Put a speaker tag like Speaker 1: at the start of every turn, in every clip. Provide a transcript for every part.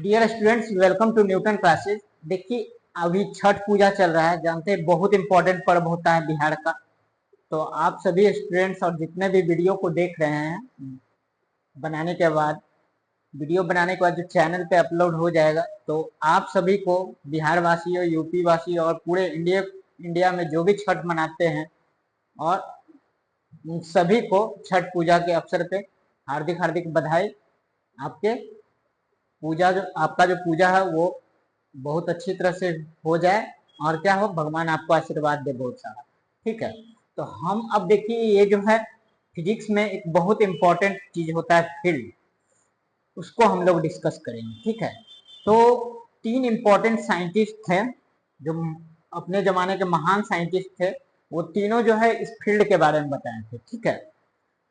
Speaker 1: Dear students, welcome to Newton classes. देखिए, अभी छठ पूजा चल रहा है, जानते हैं बहुत इंपॉर्टेंट पर्व होता है बिहार का। तो आप सभी स्टूडेंट्स और जितने भी वीडियो को देख रहे हैं, बनाने के बाद वीडियो बनाने के बाद जो चैनल पे अपलोड हो जाएगा, तो आप सभी को, बिहार वासी और यूपी वासी और पूरे इंडिया में जो भी छठ मनाते हैं, और उन सभी को छठ पूजा के अवसर पे हार्दिक हार्दिक बधाई। आपके पूजा जो आपका जो पूजा है वो बहुत अच्छी तरह से हो जाए, और क्या हो, भगवान आपको आशीर्वाद दे बहुत सारा। ठीक है, तो हम अब देखिए, ये जो है फिजिक्स में एक बहुत इंपॉर्टेंट चीज होता है फील्ड, उसको हम लोग डिस्कस करेंगे। ठीक है, तो तीन इंपॉर्टेंट साइंटिस्ट थे जो अपने जमाने के महान साइंटिस्ट थे। वो तीनों जो है इस फील्ड के बारे में बताए थे। ठीक है,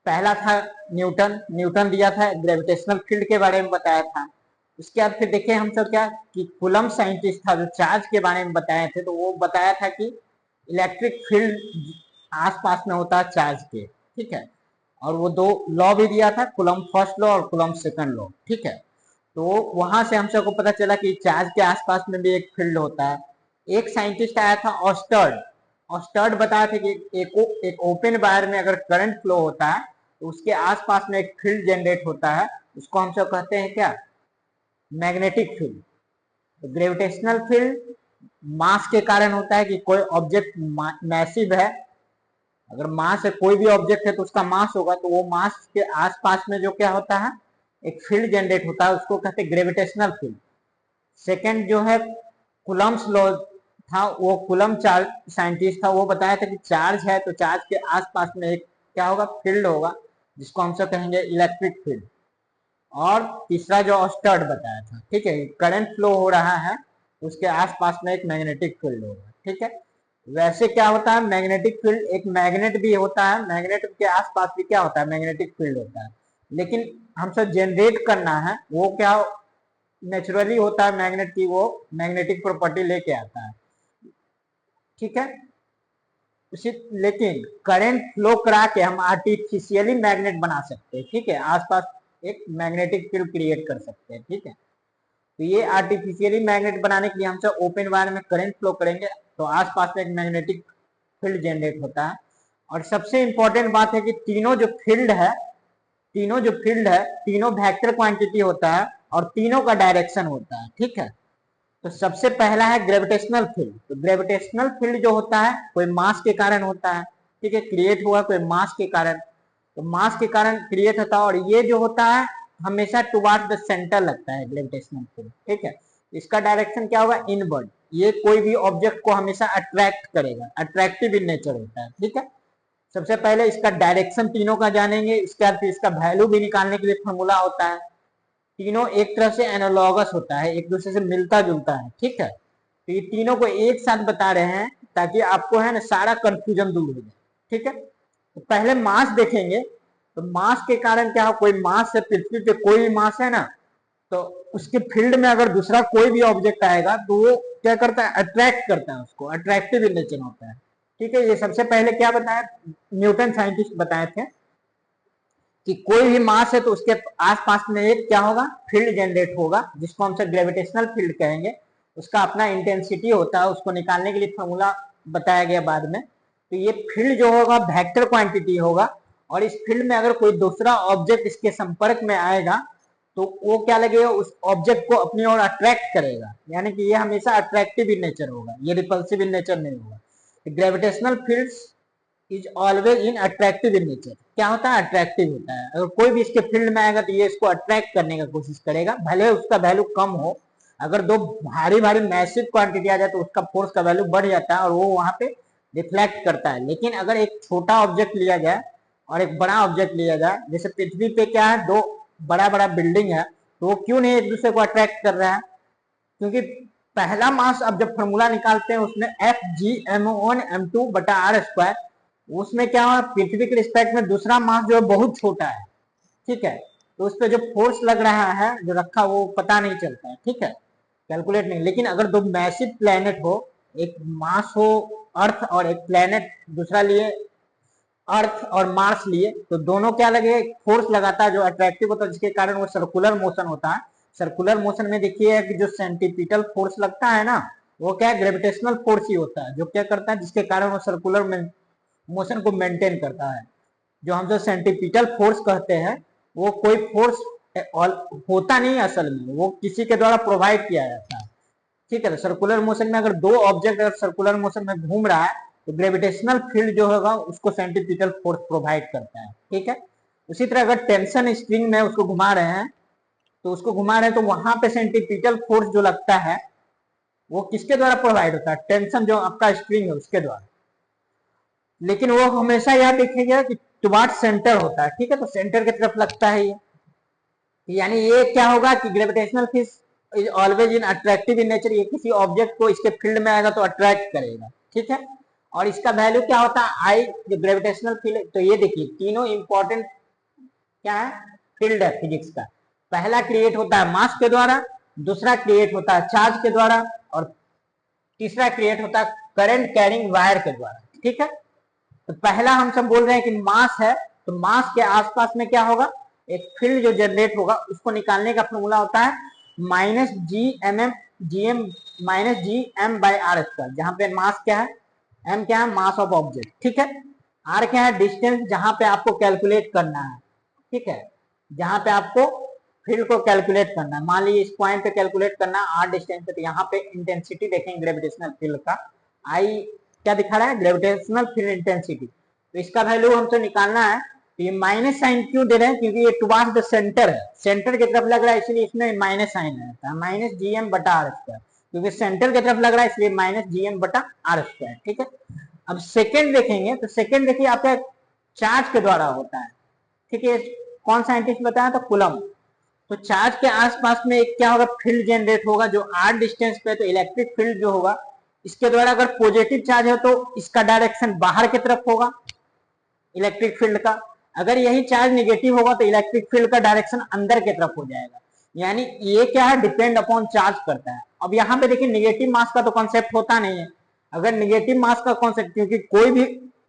Speaker 1: पहला था न्यूटन। न्यूटन दिया था ग्रेविटेशनल फील्ड के बारे में बताया था। उसके बाद फिर देखे हम सब क्या कि कूलम साइंटिस्ट था जो चार्ज के बारे में बताए थे। तो वो बताया था कि इलेक्ट्रिक फील्ड आसपास में होता है चार्ज के। ठीक है, और वो दो लॉ भी दिया था, कूलम फर्स्ट लॉ और कूलम सेकंड लॉ। ठीक है, तो वहां से हम सबको पता चला कि चार्ज के आसपास में भी एक फील्ड होता है। एक साइंटिस्ट आया था ऑस्टर्ड। ऑस्टर्ड बताया था कि एक ओपन वायर में अगर करंट फ्लो होता है तो उसके आसपास में एक फील्ड जनरेट होता है। उसको हम सब कहते हैं क्या, मैग्नेटिक फील्ड। तो ग्रेविटेशनल फील्ड मास के कारण होता है कि कोई ऑब्जेक्ट मैसिव है, अगर मास है, कोई भी ऑब्जेक्ट है तो उसका मास होगा, तो वो मास के आसपास में जो क्या होता है, एक फील्ड जनरेट होता है, उसको कहते हैं ग्रेविटेशनल फील्ड। सेकंड जो है कूलम्स लॉ था, वो कूलम चार्ज साइंटिस्ट था। वो बताया था कि चार्ज है तो चार्ज के आसपास में एक क्या होगा, फील्ड होगा, जिसको हम सब कहेंगे इलेक्ट्रिक फील्ड। और तीसरा जो ऑस्टर्ड बताया था, ठीक है, करंट फ्लो हो रहा है, उसके आसपास में एक मैग्नेटिक फील्ड होगा। ठीक है, वैसे क्या होता है, मैग्नेटिक फील्ड एक मैग्नेट भी होता है, मैग्नेट के आसपास भी क्या होता है, मैग्नेटिक फील्ड होता है। लेकिन हम सब जनरेट करना है वो क्या नेचुरली होता है, मैग्नेट की वो मैग्नेटिक प्रॉपर्टी लेके आता है। ठीक है, उसी लेकिन करंट फ्लो करा के हम आर्टिफिशियली मैग्नेट बना सकते हैं। ठीक है, आसपास एक मैग्नेटिक फील्ड क्रिएट कर सकते हैं। ठीक है, तो ये आर्टिफिशियली मैग्नेट बनाने के लिए हम सब ओपन वायर में करंट फ्लो करेंगे तो आसपास में एक मैग्नेटिक फील्ड जनरेट होता है। और सबसे इंपॉर्टेंट बात है कि तीनों वेक्टर क्वांटिटी होता है और तीनों का डायरेक्शन होता है। ठीक है, तो सबसे पहला है ग्रेविटेशनल फील्ड। तो ग्रेविटेशनल फील्ड जो होता है कोई मास के कारण होता है। ठीक है, क्रिएट हुआ कोई मास के कारण, तो मास के कारण क्रिएट होता है, और ये जो होता है हमेशा टुवार्ड द सेंटर लगता है ग्रेविटेशनल फील्ड। ठीक है, इसका डायरेक्शन क्या होगा, इनवर्ड। ये कोई भी ऑब्जेक्ट को हमेशा अट्रैक्ट करेगा, अट्रैक्टिव इन नेचर होता है। ठीक है, सबसे पहले इसका डायरेक्शन तीनों का जानेंगे, इसके बाद फिर इसका वैल्यू भी निकालने के लिए फॉर्मूला होता है। तीनों एक तरह से एनालॉगस होता है, एक दूसरे से मिलता जुलता है। ठीक है, तो ये तीनों को एक साथ बता रहे हैं ताकि आपको है ना सारा कंफ्यूजन दूर हो जाए। ठीक है, तो पहले मास देखेंगे। तो मास के कारण क्या हो, कोई मास है, पृथ्वी पे कोई भी मास है ना, तो उसके फील्ड में अगर दूसरा कोई भी ऑब्जेक्ट आएगा तो वो क्या करता है, अट्रैक्ट करता है उसको, अट्रैक्टिव इन नेचर होता है। ठीक है, ये सबसे पहले क्या बताया, न्यूटन साइंटिस्ट बताए थे कि कोई भी मास है तो उसके आसपास में एक क्या होगा, फील्ड जनरेट होगा, जिसको हम सब ग्रेविटेशनल फील्ड कहेंगे। उसका अपना इंटेंसिटी होता है, उसको निकालने के लिए फॉर्मूला बताया गया बाद में। तो ये फील्ड जो होगा वेक्टर क्वांटिटी होगा, और इस फील्ड में अगर कोई दूसरा ऑब्जेक्ट इसके संपर्क में आएगा तो वो क्या लगेगा, उस ऑब्जेक्ट को अपनी ओर अट्रैक्ट करेगा, यानी कि ये हमेशा अट्रैक्टिव इन नेचर होगा, ये रिपल्सिव इन नेचर नहीं होगा। Gravitational fields is always in attractive in nature. क्या होता है, अट्रैक्टिव होता है। अगर कोई भी इसके फील्ड में आएगा तो ये इसको अट्रैक्ट करने का कोशिश करेगा, भले उसका वैल्यू कम हो। अगर दो भारी भारी मैसिव क्वांटिटी आ जाए तो उसका फोर्स का वैल्यू बढ़ जाता है और वो वहां पे रिफ्लेक्ट करता है। लेकिन अगर एक छोटा ऑब्जेक्ट लिया जाए और एक बड़ा ऑब्जेक्ट लिया जाए, जैसे पृथ्वी पे क्या है, दो बड़ा बड़ा बिल्डिंग है, तो वो क्यों नहीं एक दूसरे को अट्रैक्ट कर रहा है, क्योंकि पहला मास अब जब फॉर्मूला निकालते हैं उसमें Fg_m1m2/r², उसमें क्या हुआ, पृथ्वी के रिस्पेक्ट में दूसरा मास जो है बहुत छोटा है। ठीक है, तो उस पर जो फोर्स लग रहा है, जो रखा, वो पता नहीं चलता है। ठीक है, कैलकुलेट नहीं। लेकिन अगर दो मैसिव प्लेनेट हो, एक मास हो अर्थ और एक प्लेनेट दूसरा लिए अर्थ और मार्स लिए, तो दोनों क्या लगे, फोर्स लगाता है जो अट्रैक्टिव होता है, जिसके कारण वो सर्कुलर मोशन होता है। सर्कुलर मोशन में देखिए कि जो सेंटीपिटल फोर्स लगता है ना, वो क्या है, ग्रेविटेशनल फोर्स ही होता है, जो क्या करता है, जिसके कारण वो सर्कुलर मोशन को मेंटेन करता है। जो हम जो सेंटीपिटल फोर्स कहते हैं, वो कोई फोर्स होता नहीं असल में, वो किसी के द्वारा प्रोवाइड किया जाता है। ठीक है, तो सर्कुलर मोशन में अगर दो ऑब्जेक्ट अगर सर्कुलर मोशन में घूम रहा है, तो ग्रेविटेशनल फील्ड जो होगा उसको सेंटीपिटल फोर्स प्रोवाइड करता है। ठीक है, उसी तरह अगर टेंशन स्प्रिंग में उसको घुमा रहे हैं, तो उसको घुमा रहे हैं तो वहां पे सेंटीपिटल फोर्स जो लगता है वो किसके द्वारा प्रोवाइड होता है, टेंशन जो आपका स्प्रिंग है उसके द्वारा। लेकिन वो हमेशा याद रखिएगा कि टुवार्ड सेंटर होता है। ठीक है, तो सेंटर की तरफ लगता है ये, यानी ये क्या होगा कि gravitational force is always in attractive in nature, ये किसी ऑब्जेक्ट को इसके फील्ड में आएगा तो अट्रैक्ट करेगा। ठीक है, और इसका वैल्यू क्या होता है, आई, जो ग्रेविटेशनल फील्ड। तो ये देखिए तीनों इंपॉर्टेंट क्या है, फील्ड है फिजिक्स का। पहला क्रिएट होता है मास के द्वारा, दूसरा क्रिएट होता है चार्ज के द्वारा, और तीसरा क्रिएट होता है करंट कैरिंग वायर के द्वारा। ठीक है, तो पहला हम सब बोल रहे हैं कि मास है, तो मास के आसपास में क्या होगा, एक फील्ड जो जनरेट होगा, उसको निकालने का फॉर्मूला होता है minus G M M G M minus G M by R square, जहां पे मास क्या है, एम क्या है, मास ऑफ ऑब्जेक्ट। ठीक है, आर क्या है, डिस्टेंस जहां पे आपको कैलकुलेट करना है। ठीक है, जहां पे आपको फील्ड को कैलकुलेट करना है, मान लीजिए इस पॉइंट पे कैलकुलेट करना है आर डिस्टेंस पे, तो यहाँ पे इंटेंसिटी देखेंगे ग्रेविटेशनल फील्ड का, आई क्या दिखा रहा है, ग्रेविटेशनल फील्ड इंटेंसिटी। तो इसका वैल्यू हमसे निकालना है, तो ये माइनस साइन क्यों दे रहे हैं, क्योंकि ये टुवार्ड्स द सेंटर है, सेंटर की तरफ लग रहा है, इसलिए इसमें माइनस साइन रहता है, माइनस जी एम बटा आर स्क्वायर, क्योंकि सेंटर की तरफ लग रहा है इसलिए माइनस जी एम बटा आर स्क्वायर। ठीक है, अब सेकेंड देखेंगे, तो सेकेंड देखिए आपका चार्ज के द्वारा होता है। ठीक है, कौन साइंटिस्ट बताया, तो कूलम। तो चार्ज के आसपास में एक क्या होगा, फील्ड जनरेट होगा जो आर डिस्टेंस पे, तो इलेक्ट्रिक फील्ड जो होगा इसके द्वारा, अगर पॉजिटिव चार्ज है तो इसका डायरेक्शन बाहर की तरफ होगा इलेक्ट्रिक फील्ड का, अगर यही चार्ज निगेटिव होगा तो इलेक्ट्रिक फील्ड का डायरेक्शन अंदर की तरफ हो जाएगा। यानी ये क्या है, डिपेंड अपॉन चार्ज करता है। अब यहाँ पे देखिए निगेटिव मास का तो कॉन्सेप्ट होता नहीं है, अगर निगेटिव मास का कॉन्सेप्ट, क्योंकि कोई भी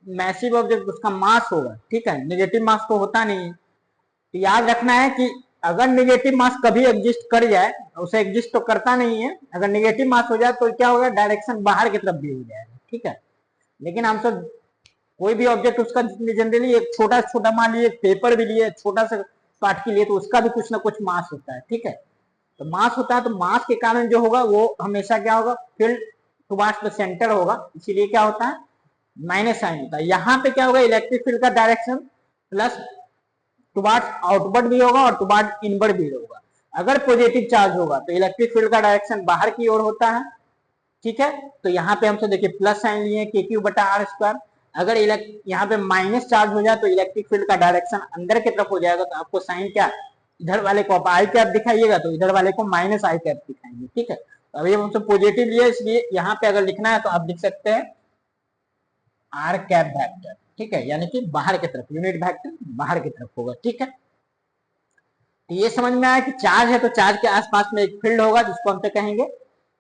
Speaker 1: मैसिव ऑब्जेक्ट उसका मास होगा, ठीक है, निगेटिव मास तो होता नहीं है। तो याद रखना है कि अगर निगेटिव मास कभी एग्जिस्ट कर जाए, उसे एग्जिस्ट तो करता नहीं है, अगर निगेटिव मास हो जाए तो क्या होगा, डायरेक्शन बाहर की तरफ भी हो जाएगा। ठीक है, लेकिन हम सब कोई भी ऑब्जेक्ट उसका जनरली एक छोटा छोटा, मान लीजिए पेपर भी लिए, छोटा सा पार्ट के लिए, तो उसका भी कुछ ना कुछ मास होता है। ठीक है, तो मास होता है, तो मास के कारण जो होगा वो हमेशा क्या होगा, फील्ड टुवार्ड्स द सेंटर होगा, इसीलिए क्या होता है, माइनस साइन होता है। यहाँ पे क्या होगा, इलेक्ट्रिक फील्ड का डायरेक्शन प्लस टुवार्ड्स आउटवर्ड भी होगा और टुवार्ड इनवर्ड भी होगा। अगर पॉजिटिव चार्ज होगा तो इलेक्ट्रिक फील्ड का डायरेक्शन बाहर की ओर होता है। ठीक है, तो यहाँ पे हमसे देखिए प्लस साइन लिए के क्यू बटा आर स्क्वायर। अगर यहाँ पे माइनस चार्ज हो जाए तो इलेक्ट्रिक फील्ड का डायरेक्शन अंदर की तरफ हो जाएगा, तो आपको साइन क्या, इधर वाले को आप आई कैप दिखाइएगा तो इधर वाले को माइनस आई कैप दिखाएंगे। ठीक है, तो अभी हमसे पॉजिटिव लिए, इसलिए यहाँ पे अगर लिखना है तो आप लिख सकते हैं आर कैप वेक्टर। ठीक है, यानी कि बाहर की तरफ, यूनिट वेक्टर बाहर की तरफ होगा। ठीक है, तो ये समझ में आया कि चार्ज है तो चार्ज के आसपास में एक फील्ड होगा जिसको हम कहेंगे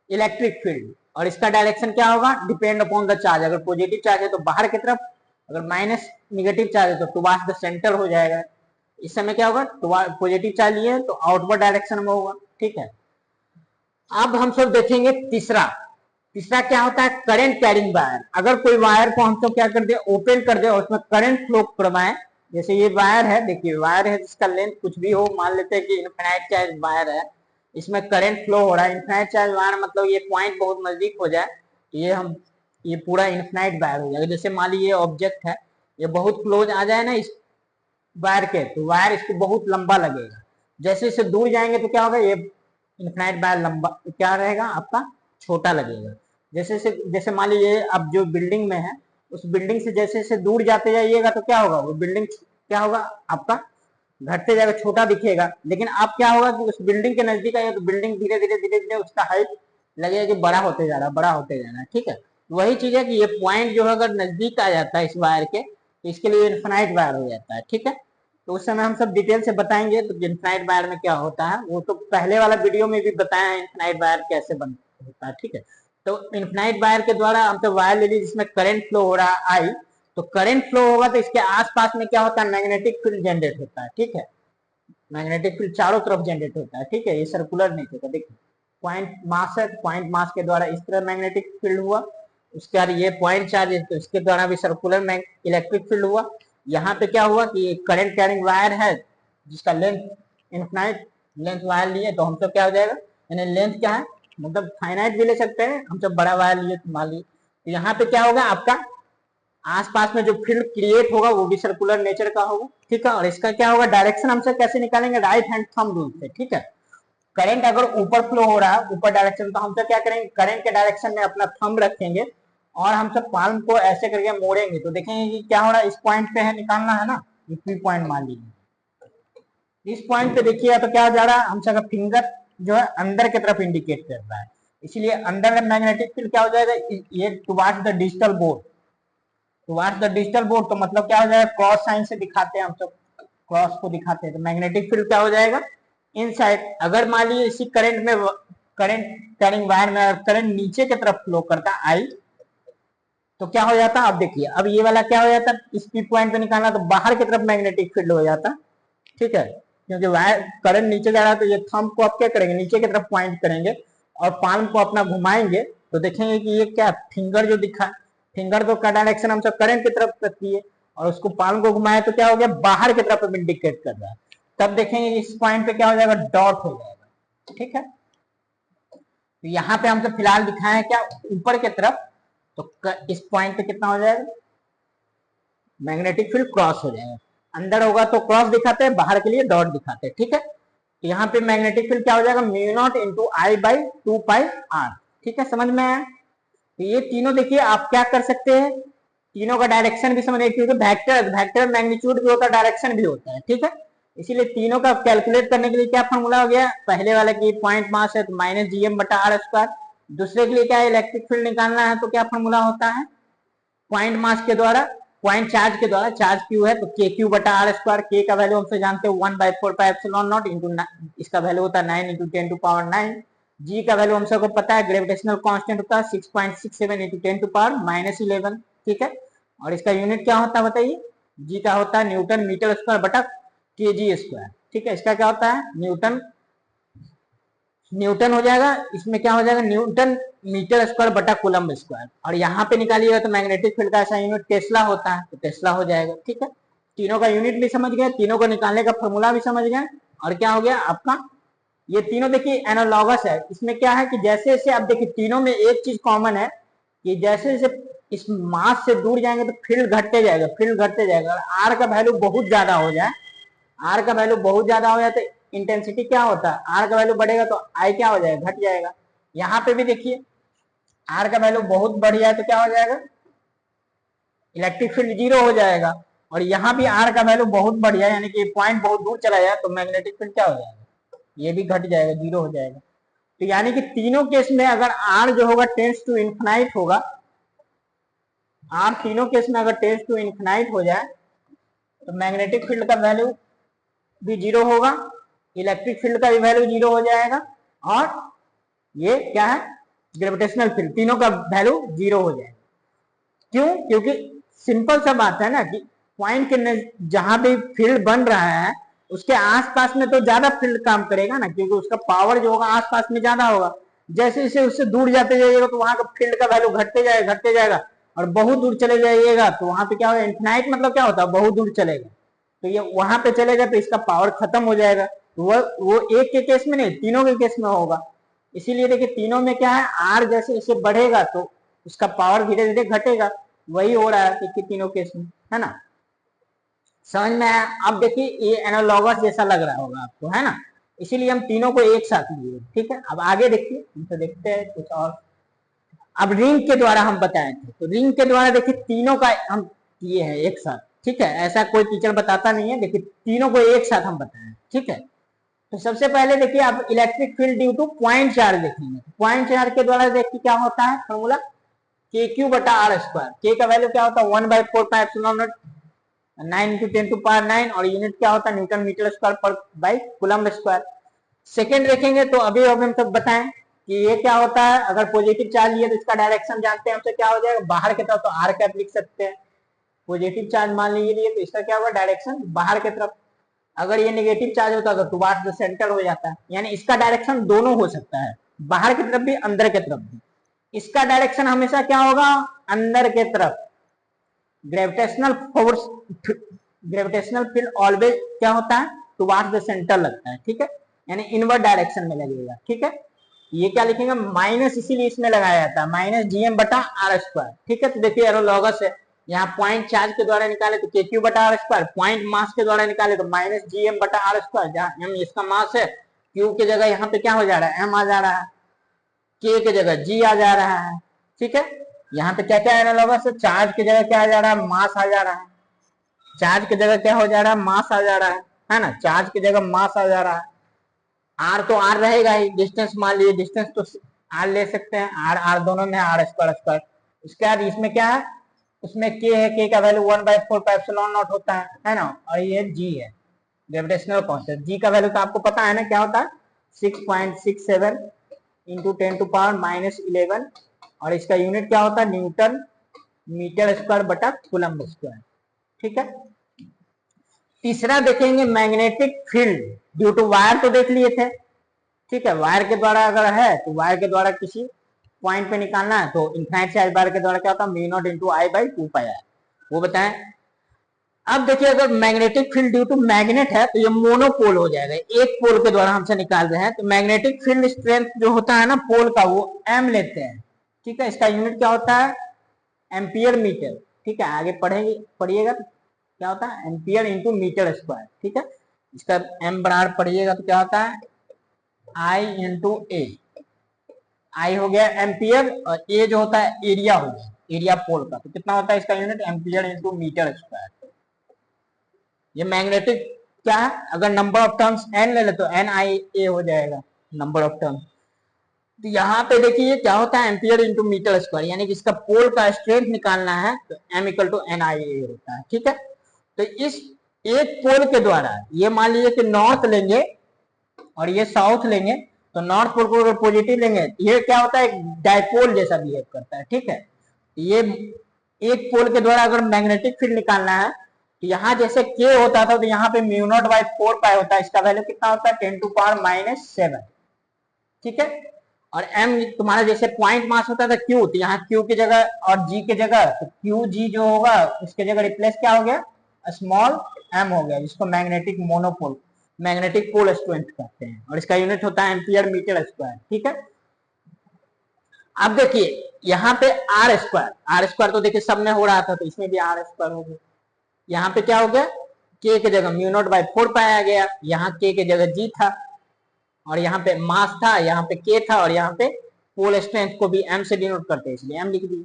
Speaker 1: इलेक्ट्रिक फील्ड, और इसका डायरेक्शन क्या होगा, डिपेंड अपॉन द चार्ज। अगर पॉजिटिव चार्ज है तो बाहर की तरफ, अगर माइनस निगेटिव चार्ज है तो टुवार्ड्स द सेंटर हो जाएगा। इस समय क्या होगा, पॉजिटिव चार्ज लिए तो आउटवर्ड डायरेक्शन में होगा। ठीक है, अब हम सब देखेंगे तीसरा। तीसरा क्या होता है, करंट कैरिंग वायर। अगर कोई वायर को हम सब क्या कर दे, ओपन कर दे और उसमें करंट फ्लो करवाएं, जैसे ये वायर है, देखिए वायर है जिसका लेंथ कुछ भी हो, मान लेते हैं कि इनफिनाइट चार्ज वायर है, इसमें करंट फ्लो हो रहा है। इनफिनाइट चार्ज वायर मतलब ये पॉइंट बहुत नजदीक हो जाए तो ये पूरा इनफिनाइट वायर हो जाएगा। जैसे मान लीजिए ऑब्जेक्ट है, ये बहुत क्लोज आ जाए ना इस वायर के, तो वायर इसको बहुत लंबा लगेगा। जैसे इससे दूर जाएंगे तो क्या होगा, ये इनफिनाइट वायर लंबा क्या रहेगा आपका, छोटा लगेगा। जैसे मान लीजिए आप जो बिल्डिंग में है, उस बिल्डिंग से जैसे जैसे दूर जाते जाइएगा तो क्या होगा, वो बिल्डिंग क्या होगा आपका, घटते जाएगा, छोटा दिखेगा। लेकिन आप क्या होगा कि उस बिल्डिंग के नजदीक आएगा तो बिल्डिंग धीरे धीरे धीरे धीरे उसका हाइट लगेगा कि बड़ा होते जा रहा है, बड़ा होते जा रहा है। ठीक है, वही चीज है कि ये पॉइंट जो है अगर नजदीक आ जाता है इस वायर के, तो इसके लिए इनफिनाइट वायर हो जाता है। ठीक है, तो उस समय हम सब डिटेल से बताएंगे तो इनफिनाइट वायर में क्या होता है, वो तो पहले वाला वीडियो में भी बताया है इनफिनाइट वायर कैसे बन होता है। ठीक है, तो इनफिनाइट वायर के द्वारा हम तो वायर ले ली जिसमें करंट फ्लो हो रहा है आई, तो करंट फ्लो होगा तो इसके आसपास में क्या होता है, मैग्नेटिक फील्ड जनरेट होता है। ठीक है, मैग्नेटिक फील्ड चारों तरफ जनरेट होता है, ठीक है, ये सर्कुलर नहीं होता। देखिए पॉइंट मास है, पॉइंट मास के द्वारा इस तरह मैग्नेटिक फील्ड हुआ, उसके बाद ये पॉइंट चार्ज है तो इसके द्वारा भी सर्कुलर इलेक्ट्रिक फील्ड हुआ। यहाँ पे क्या हुआ कि करंट कैरिंग वायर है जिसका लेंथ इनफाइनाइट लेंथ वायर लिए तो हम सब क्या हो जाएगा, यानी लेंथ क्या है मतलब फाइनाइट भी ले सकते हैं, हम सब बड़ा वायर लिए तो मान लीजिए, तो यहाँ पे क्या होगा आपका आसपास में जो फील्ड क्रिएट होगा वो भी सर्कुलर नेचर का होगा, ठीक है। और इसका क्या होगा डायरेक्शन हमसे कैसे निकालेंगे, राइट हैंड थंब रूल से, ठीक है। करंट अगर ऊपर फ्लो हो रहा है ऊपर डायरेक्शन, तो हम सब क्या करेंगे करंट के डायरेक्शन में अपना थंब रखेंगे और हम सब पाल्म को ऐसे करके मोड़ेंगे तो देखेंगे कि क्या हो रहा है, इस पॉइंट पे है निकालना है ना, ये पॉइंट मान लीजिए, इस पॉइंट पे देखिए तो क्या जा रहा है, हम सबका फिंगर जो है अंदर की तरफ इंडिकेट कर रहा है, इसलिए अंदर का मैग्नेटिक फील्ड क्या हो जाएगा, ये towards the digital board, towards the digital board, तो मतलब क्या हो जाएगा क्रॉस साइन से दिखाते हैं हम सब, क्रॉस को दिखाते हैं, तो मैग्नेटिक फील्ड क्या हो जाएगा इनसाइड। अगर मान लीजिए इसी करंट में करंट कैरिंग वायर में करंट नीचे की तरफ फ्लो करता आई तो क्या हो जाता, अब देखिए अब ये वाला क्या हो जाता, इस पी पॉइंट पे निकालना तो बाहर की तरफ मैग्नेटिक फील्ड हो जाता, ठीक है, क्योंकि वायर करंट नीचे जा रहा है तो ये थंब को आप क्या करेंगे नीचे की तरफ पॉइंट करेंगे और पाल्म को अपना घुमाएंगे तो देखेंगे कि ये क्या फिंगर जो दिखा, फिंगर तो का डायरेक्शन हम सब करंट की तरफ करती है और उसको पाल्म को घुमाए तो क्या हो गया बाहर की तरफ इंडिकेट कर रहा है, तब देखेंगे इस पॉइंट पे क्या हो जाएगा डॉट हो जाएगा, ठीक है। तो यहाँ पे हम सब फिलहाल दिखाए हैं क्या ऊपर की तरफ, तो इस पॉइंट पे कितना हो जाएगा मैग्नेटिक फील्ड क्रॉस हो जाएगा, अंदर होगा तो क्रॉस दिखाते हैं बाहर के लिए डॉट दिखाते हैं, ठीक है। तो यहाँ पे मैग्नेटिक फील्ड क्या हो जाएगा mu naught into I by 2 pi R, ठीक है, समझ में आया। तो ये तीनों देखिए आप क्या कर सकते हैं, तीनों का डायरेक्शन भी समझिए क्योंकि वेक्टर मैग्नीट्यूड भी होता है डायरेक्शन भी होता है, ठीक है, इसीलिए तीनों का कैलकुलेट करने के लिए क्या फॉर्मूला हो गया, पहले वाले की पॉइंट मास है तो माइनस जीएम बटा आर स्क्वायर, दूसरे के लिए क्या है इलेक्ट्रिक फील्ड निकालना है तो क्या फॉर्मूला होता है पॉइंट मास के द्वारा पॉइंट चार्ज के द्वारा, चार्ज क्यू है तो के क्यू बटा आर स्क्वायर, के का वैल्यू हमसे जानते हैं 1/4 इंटू इसका वैल्यू होता है 9 इंटू 10⁻⁹, जी का वैल्यू हम सबको पता है ग्रेविटेशनल कांस्टेंट होता है 6.67 इंटू 10⁻11, ठीक है। और इसका यूनिट क्या होता है बताइए, जी का होता है न्यूटन मीटर स्क्वायर बटा के जी स्क्वायर, ठीक है, इसका क्या होता है न्यूटन न्यूटन हो जाएगा, इसमें क्या हो जाएगा न्यूटन मीटर स्क्वायर बटा कूलम स्क्वायर, और यहाँ पे निकालिएगा तो मैग्नेटिक फील्ड का ऐसा यूनिट टेस्ला होता है तो टेस्ला हो जाएगा, ठीक है। तीनों का यूनिट भी समझ गए, तीनों को निकालने का फॉर्मूला भी समझ गए, और क्या हो गया आपका ये तीनों देखिए एनालॉगस है, इसमें क्या है कि जैसे जैसे आप देखिए तीनों में एक चीज कॉमन है कि जैसे जैसे इस मास से दूर जाएंगे तो फील्ड घटते जाएगा, फील्ड घटते जाएगा, और आर का वैल्यू बहुत ज्यादा हो जाए, आर का वैल्यू बहुत ज्यादा हो जाए तो इंटेंसिटी क्या होता है आर का वैल्यू बढ़ेगा तो आई क्या हो जाएगा घट जाएगा, यहाँ पे भी देखिए आर का वैल्यू बहुत बढ़ जाए तो क्या हो जाएगा इलेक्ट्रिक फील्ड जीरो हो जाएगा, और यहाँ भी आर का वैल्यू बहुत बढ़ जाए यानी कि पॉइंट बहुत दूर चला जाए तो मैग्नेटिक फील्ड क्या हो जाएगा ये भी घट जाएगा जीरो हो जाएगा। तो यानी कि तीनों केस में अगर आर जो होगा टेंड्स टू इन्फिनाइट होगा, आर तीनों केस में अगर टेंड्स टू इन्फिनाइट हो जाए तो मैग्नेटिक फील्ड का वैल्यू भी जीरो होगा, इलेक्ट्रिक फील्ड का भी वैल्यू जीरो हो जाएगा, और ये क्या है ग्रेविटेशनल फील्ड तीनों का वैल्यू जीरो हो जाएगा। क्यों, क्योंकि सिंपल सा बात है ना कि पॉइंट के जहां भी फील्ड बन रहा है उसके आसपास में तो ज्यादा फील्ड काम करेगा ना, क्योंकि उसका पावर जो होगा आसपास में ज्यादा होगा, जैसे जैसे उससे दूर जाते जाइएगा तो वहां का फील्ड का वैल्यू घटते जाएगा, और बहुत दूर चले जाइएगा तो वहां पे क्या होगा इन्फिनाइट मतलब क्या होता है बहुत दूर चलेगा, तो ये वहां पे चलेगा तो इसका पावर खत्म हो जाएगा, तो वो एक के केस में नहीं तीनों के केस में होगा, इसीलिए देखिए तीनों में क्या है आर जैसे जैसे बढ़ेगा तो उसका पावर धीरे धीरे घटेगा, वही हो रहा है कि तीनों केस में, है ना, समझ में आया। अब देखिए ये एनालॉगस जैसा लग रहा होगा आपको, है ना, इसीलिए हम तीनों को एक साथ लिए, ठीक है। अब आगे देखिए हम तो देखते हैं कुछ और, अब रिंग के द्वारा हम बताए थे तो रिंग के द्वारा देखिए तीनों का हम किए हैं एक साथ, ठीक है, ऐसा कोई टीचर बताता नहीं है, देखिए तीनों को एक साथ हम बताएं, ठीक है। तो सबसे पहले देखिए आप electric field due two point charge देखेंगे, पॉइंट चार्ज के द्वारा देखिए क्या होता है फॉर्मूला के क्यू बटा आर स्क्वायर, के का वैल्यू क्या होता है 1/4 9 इंटू 10⁻⁹, और यूनिट क्या होता है न्यूटन मीटर स्क्वायर पर बाई कूलम स्क्वायर। सेकेंड देखेंगे तो अभी हम सब बताएं कि ये क्या होता है अगर पॉजिटिव चार्ज लिया तो इसका डायरेक्शन जानते हैं हमसे क्या हो जाएगा बाहर की तरफ, तो आर कैप लिख सकते हैं, पॉजिटिव चार्ज मान लीजिए तो इसका क्या होगा डायरेक्शन बाहर की तरफ, अगर ये नेगेटिव चार्ज होता तो टुवार्ड्स द सेंटर हो जाता है, यानी इसका डायरेक्शन दोनों हो सकता है, बाहर की तरफ भी अंदर की तरफ भी। इसका डायरेक्शन हमेशा क्या होगा, अंदर की तरफ। Gravitational force, gravitational field always क्या होता है, टुवार्ड्स द सेंटर लगता है, ठीक है, यानी इनवर्ड डायरेक्शन में लगेगा, ठीक है। ये क्या लिखेंगे, माइनस, इसीलिए इसमें लगाया जाता है माइनस जीएम बटा आर स्क्वायर, ठीक है। तो देखिए एनालॉगस है, यहाँ पॉइंट चार्ज के द्वारा निकाले तो के क्यू बटा आर स्क्वायर, पॉइंट मास के द्वारा निकाले तो माइनस जीएम बटा आर स्क्वायर, जहाँ एम इसका मास है, क्यू की जगह यहाँ पे क्या हो जा रहा है, एम आ जा रहा है, के की जगह जी आ जा रहा है, ठीक है। यहाँ पे क्या क्या एनालॉगस है, चार्ज की जगह क्या आ जा रहा है, मास आ जा रहा है, चार्ज की जगह क्या हो जा रहा है, मास आ जा रहा है ना, चार्ज की जगह मास आ जा रहा है। आर तो आर रहेगा ही, डिस्टेंस मान लीजिए, डिस्टेंस तो आर ले सकते हैं, आर आर दोनों में आर स्क्वायर स्क्वायर। उसके बाद इसमें क्या है, उसमें के है, के का वैल्यू 1/4 होता है ना, और ये जी है ग्रेविटेशनल कांस्टेंट। जी का वैल्यू तो आपको पता है ना, क्या होता है 6.67 इंटू 10⁻11, और इसका यूनिट क्या होता है, न्यूटन मीटर स्क्वायर बटा कूलम्ब स्क्वायर, ठीक है। तीसरा देखेंगे magnetic field due to wire, तो देख लिए थे, ठीक है। वायर के द्वारा अगर है तो वायर के द्वारा किसी पॉइंट पे निकालना है तो इनफाइनाइट चार्ज वायर के द्वारा क्या होता है, mu naught into I by 2 pi R, वो बताएं। अब देखिए अगर magnetic field due to magnet है तो ये मोनोपोल हो जाएगा, एक पोल के द्वारा हमसे निकाल रहे हैं, तो मैग्नेटिक फील्ड स्ट्रेंथ जो होता है ना पोल का, वो एम लेते हैं, ठीक है। इसका यूनिट क्या होता है, एम्पियर मीटर, ठीक है। आगे पढ़ेंगे, पढ़िएगा तो क्या होता है, एम्पियर इंटू मीटर स्क्वायर, ठीक है। इसका एम बराबर पढ़िएगा तो क्या होता है, आई इंटू ए, आई हो गया एम्पियर, और ए जो होता है एरिया हो गया, एरिया पोल का, तो कितना होता है इसका unit, ampere into metre square. ये मैग्नेटिक क्या है, अगर नंबर ऑफ टर्म्स एन ले ले तो एन आई ए हो जाएगा नंबर ऑफ टर्म्स। तो यहाँ पे देखिए क्या होता है, एम्पियर इंटू मीटर स्क्वायर, यानी कि इसका पोल का स्ट्रेंथ निकालना है तो एम इक्वल टू एन आई ए होता है, ठीक है। तो इस एक पोल के द्वारा, ये मान लीजिए कि नॉर्थ लेंगे और ये साउथ लेंगे, तो नॉर्थ पोल को अगर पॉजिटिव लेंगे ये क्या होता है, एक डायपोल जैसा बिहेव करता है, ठीक है। ये एक पोल के द्वारा अगर मैग्नेटिक फील्ड निकालना है तो यहाँ जैसे के होता था तो यहाँ पे म्यू नॉट बाई 4 पाई होता है, इसका वैल्यू कितना होता है 10⁻⁻⁷, ठीक है। और एम तुम्हारा जैसे पॉइंट मास होता था क्यू, तो यहाँ क्यू की जगह और जी की जगह, तो क्यू जी जो होगा उसके जगह रिप्लेस क्या हो गया, स्मॉल एम हो गया, जिसको magnetic monopole, magnetic pole strength कहते हैं, और इसका यूनिट होता है एम्पियर मीटर स्क्वायर, ठीक है। अब देखिए यहाँ पे आर स्क्वायर तो देखिए सब में हो रहा था, तो इसमें भी आर स्क्वायर हो गया। यहाँ पे क्या हो गया, के की जगह म्यू नॉट बाई 4 पाया गया, यहाँ के की जगह जी था, और यहाँ पे मास था, यहाँ पे के था, और यहाँ पे पोल स्ट्रेंथ को भी एम से डिनोट करते हैं, इसलिए एम लिख दिए।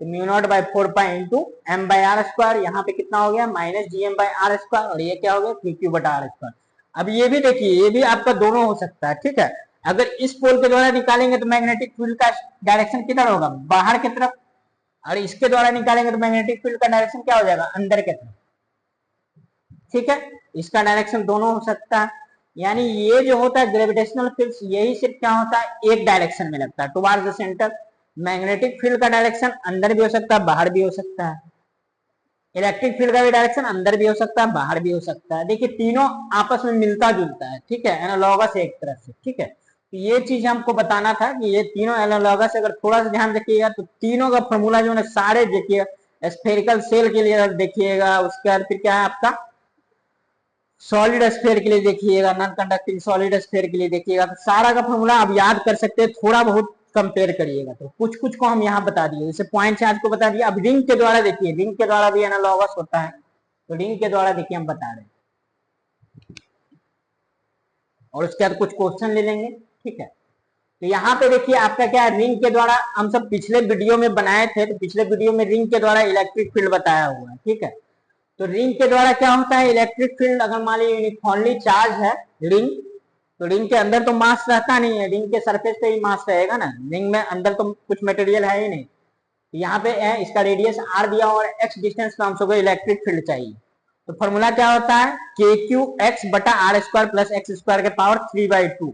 Speaker 1: तो mu naught by 4 pi into M by R square, यहाँ पे कितना हो गया minus G M by R square, और ये क्या हो गया क्यू क्यू बटा आर स्क्वायर। अब ये भी देखिए, ये भी आपका दोनों हो सकता है, ठीक है। अगर इस पोल के द्वारा निकालेंगे तो मैग्नेटिक फील्ड का डायरेक्शन किधर होगा, बाहर की तरफ, और इसके द्वारा निकालेंगे तो मैग्नेटिक फील्ड का डायरेक्शन क्या हो जाएगा, अंदर की तरफ, ठीक है। इसका डायरेक्शन दोनों हो सकता है, यानी ये जो होता है ग्रेविटेशनल फील्ड, यही सिर्फ क्या होता है, एक डायरेक्शन में लगता है, towards the centre. Magnetic field का डायरेक्शन अंदर भी हो सकता है, बाहर भी हो सकता है। इलेक्ट्रिक फील्ड का भी डायरेक्शन अंदर भी हो सकता है, बाहर भी हो सकता है। देखिए तीनों आपस में मिलता जुलता है, ठीक है, एनालॉगस है एक तरह से, ठीक है। तो ये चीज हमको बताना था कि ये तीनों एनालॉगस, अगर थोड़ा सा ध्यान रखिएगा तो तीनों का फॉर्मूला जो है सारे देखिए, स्फेरिकल सेल के लिए देखिएगा, उसके बाद फिर क्या है आपका सॉलिड स्फीयर के लिए देखिएगा, नॉन कंडक्टिंग सॉलिड स्फीयर के लिए देखिएगा, तो सारा का फॉर्मूला आप याद कर सकते हैं, थोड़ा बहुत कंपेयर करिएगा। तो कुछ कुछ को हम यहाँ बता दिए, जैसे पॉइंट चार्ज को बता दिया। अब रिंग के द्वारा देखिए, रिंग के द्वारा भी एनालॉगस होता है, तो रिंग के द्वारा देखिए हम बता रहे हैं, और उसके बाद कुछ क्वेश्चन ले लेंगे, ठीक है। तो यहाँ पे देखिए आपका क्या है, रिंग के द्वारा हम सब पिछले वीडियो में बनाए थे, तो पिछले वीडियो में रिंग के द्वारा इलेक्ट्रिक फील्ड बताया हुआ है, ठीक है। तो रिंग के द्वारा क्या होता है, इलेक्ट्रिक फील्ड अगर मान लीजिए यूनिफॉर्मली चार्ज है रिंग, तो रिंग के अंदर तो मास रहता नहीं है, रिंग के सरफेस पे ही मास रहेगा ना, रिंग में अंदर तो कुछ मटेरियल है ही नहीं। तो यहाँ पे है, इसका रेडियस आर दिया और एक्स डिस्टेंस पे हमको इलेक्ट्रिक फील्ड चाहिए। तो फॉर्मूला क्या होता है, के क्यू एक्स बटा R square plus X square के पावर 3/2,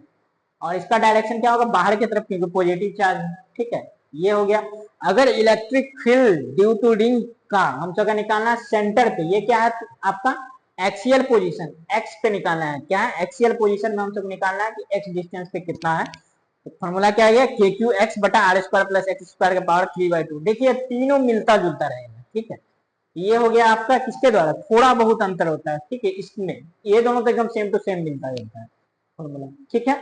Speaker 1: और इसका डायरेक्शन क्या होगा, बाहर की तरफ, क्योंकि पॉजिटिव चार्ज है, ठीक है। ये हो गया। अगर electric field due to ring का हम सबका निकालना सेंटर पे, ये क्या है आपका एक्सियल पोजीशन एक्स पे निकालना है। क्या है एक्सियल पोजीशन में हम सबको निकालना है कि एक्स डिस्टेंस पे कितना है। तो फॉर्मूला क्या है के क्यू एक्स बटा R square plus X square के पावर 3/2। देखिए तीनों मिलता जुलता रहेगा, ठीक है। ये हो गया आपका किसके द्वारा, थोड़ा बहुत अंतर होता है, ठीक है। इसमें ये दोनों तो एकदम सेम टू सेम मिलता जुलता है फॉर्मूला, ठीक है।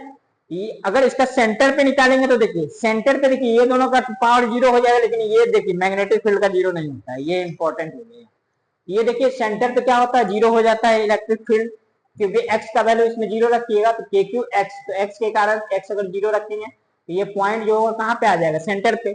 Speaker 1: ये अगर इसका सेंटर पे निकालेंगे तो देखिए सेंटर पे देखिए ये दोनों का पावर 0 हो जाएगा, लेकिन ये देखिए मैग्नेटिक फील्ड का 0 नहीं होता है, ये इंपॉर्टेंट हो गया। ये देखिए सेंटर पे क्या होता है, 0 हो जाता है इलेक्ट्रिक फील्ड, क्योंकि एक्स का वैल्यू इसमें 0 रखिएगा तो के क्यू एक्स, तो एक्स के कारण एक्स अगर 0 रखेंगे तो ये पॉइंट जो होगा कहाँ पे आ जाएगा, सेंटर पे।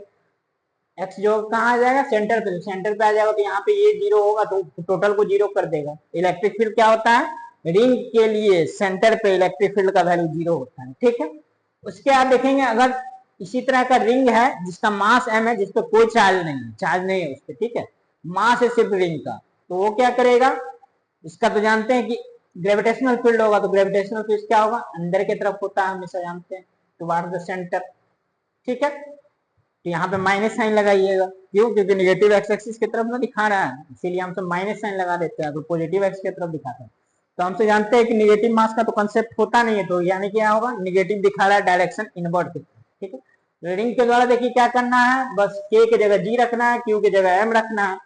Speaker 1: एक्स जो कहाँ आ जाएगा, सेंटर पे, सेंटर पे आ जाएगा तो यहाँ पे ये 0 होगा तो टोटल को 0 कर देगा। इलेक्ट्रिक फील्ड क्या होता है, रिंग के लिए सेंटर पे इलेक्ट्रिक फील्ड का वैल्यू 0 होता है, ठीक है। उसके बाद देखेंगे अगर इसी तरह का रिंग है जिसका मास m है, जिसपे कोई चार्ज नहीं है, चार्ज नहीं है उस पर, ठीक है, मास है सिर्फ रिंग का, तो वो क्या करेगा, इसका तो जानते हैं कि ग्रेविटेशनल फील्ड होगा, तो ग्रेविटेशनल फील्ड क्या होगा, अंदर की तरफ होता है, हमेशा जानते हैं, टुवार्ड द सेंटर, ठीक है। तो यहाँ पे माइनस साइन लगाइएगा, क्यों, क्योंकि निगेटिव एक्स एक्सिस की तरफ ना दिखा रहा है, इसीलिए हम सब माइनस साइन लगा देते हैं, तो पॉजिटिव एक्स की तरफ दिखाते हैं। तो हमसे जानते हैं कि निगेटिव मास का तो कंसेप्ट होता नहीं है, तो यानी क्या होगा, निगेटिव दिखा रहा है डायरेक्शन इनवर्ट की, ठीक है। रीडिंग के द्वारा देखिए क्या करना है, बस के की जगह जी रखना है, क्यू की जगह एम रखना है,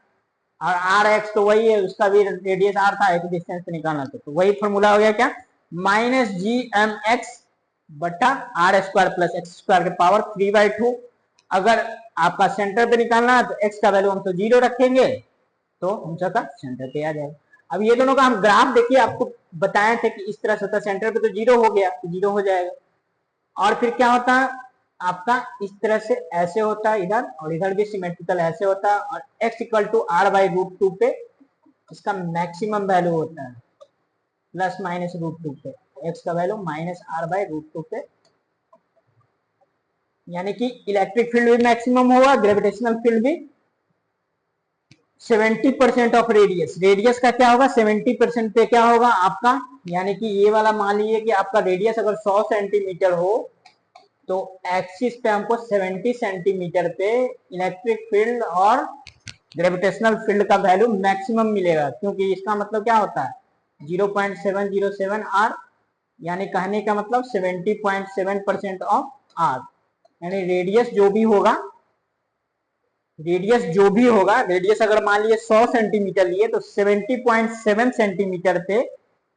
Speaker 1: और आर एक्स तो वही है, उसका भी रेडियस आर था, एक डिस्टेंस पे निकालना था, तो वही फॉर्मूला हो गया क्या, माइनस जी एम एक्स बटा R square plus X square के पावर 3/2। अगर आपका सेंटर पे निकालना है तो एक्स का वैल्यू हम तो 0 रखेंगे, तो हम सबका सेंटर पे आ जाएगा। अब ये दोनों का हम ग्राफ देखिए, आपको बताए थे कि इस तरह से होता है, सेंटर पे तो 0 हो गया तो 0 हो जाएगा, और फिर क्या होता है आपका इस तरह से ऐसे होता है इधर, और इधर भी सिमेट्रिकल ऐसे होता है, और x इक्वल टू r/√2 पे इसका मैक्सिमम वैल्यू होता है, प्लस माइनस √2 पे, x का वैल्यू माइनस r/√2 पे, यानी कि इलेक्ट्रिक फील्ड भी मैक्सिमम होगा, ग्रेविटेशनल फील्ड भी 70% ऑफ रेडियस, रेडियस का क्या होगा 70% पे क्या होगा आपका, यानी कि ये वाला मान लीजिए कि आपका रेडियस अगर 100 सेंटीमीटर हो तो एक्सिस पे हमको 70 सेंटीमीटर पे इलेक्ट्रिक फील्ड और ग्रेविटेशनल फील्ड का वैल्यू मैक्सिमम मिलेगा, क्योंकि इसका मतलब क्या होता है 0.707 आर, यानी कहने का मतलब 70.7% ऑफ आर, यानी रेडियस अगर मान लिए 100 सेंटीमीटर लिए तो 70.7 सेंटीमीटर पे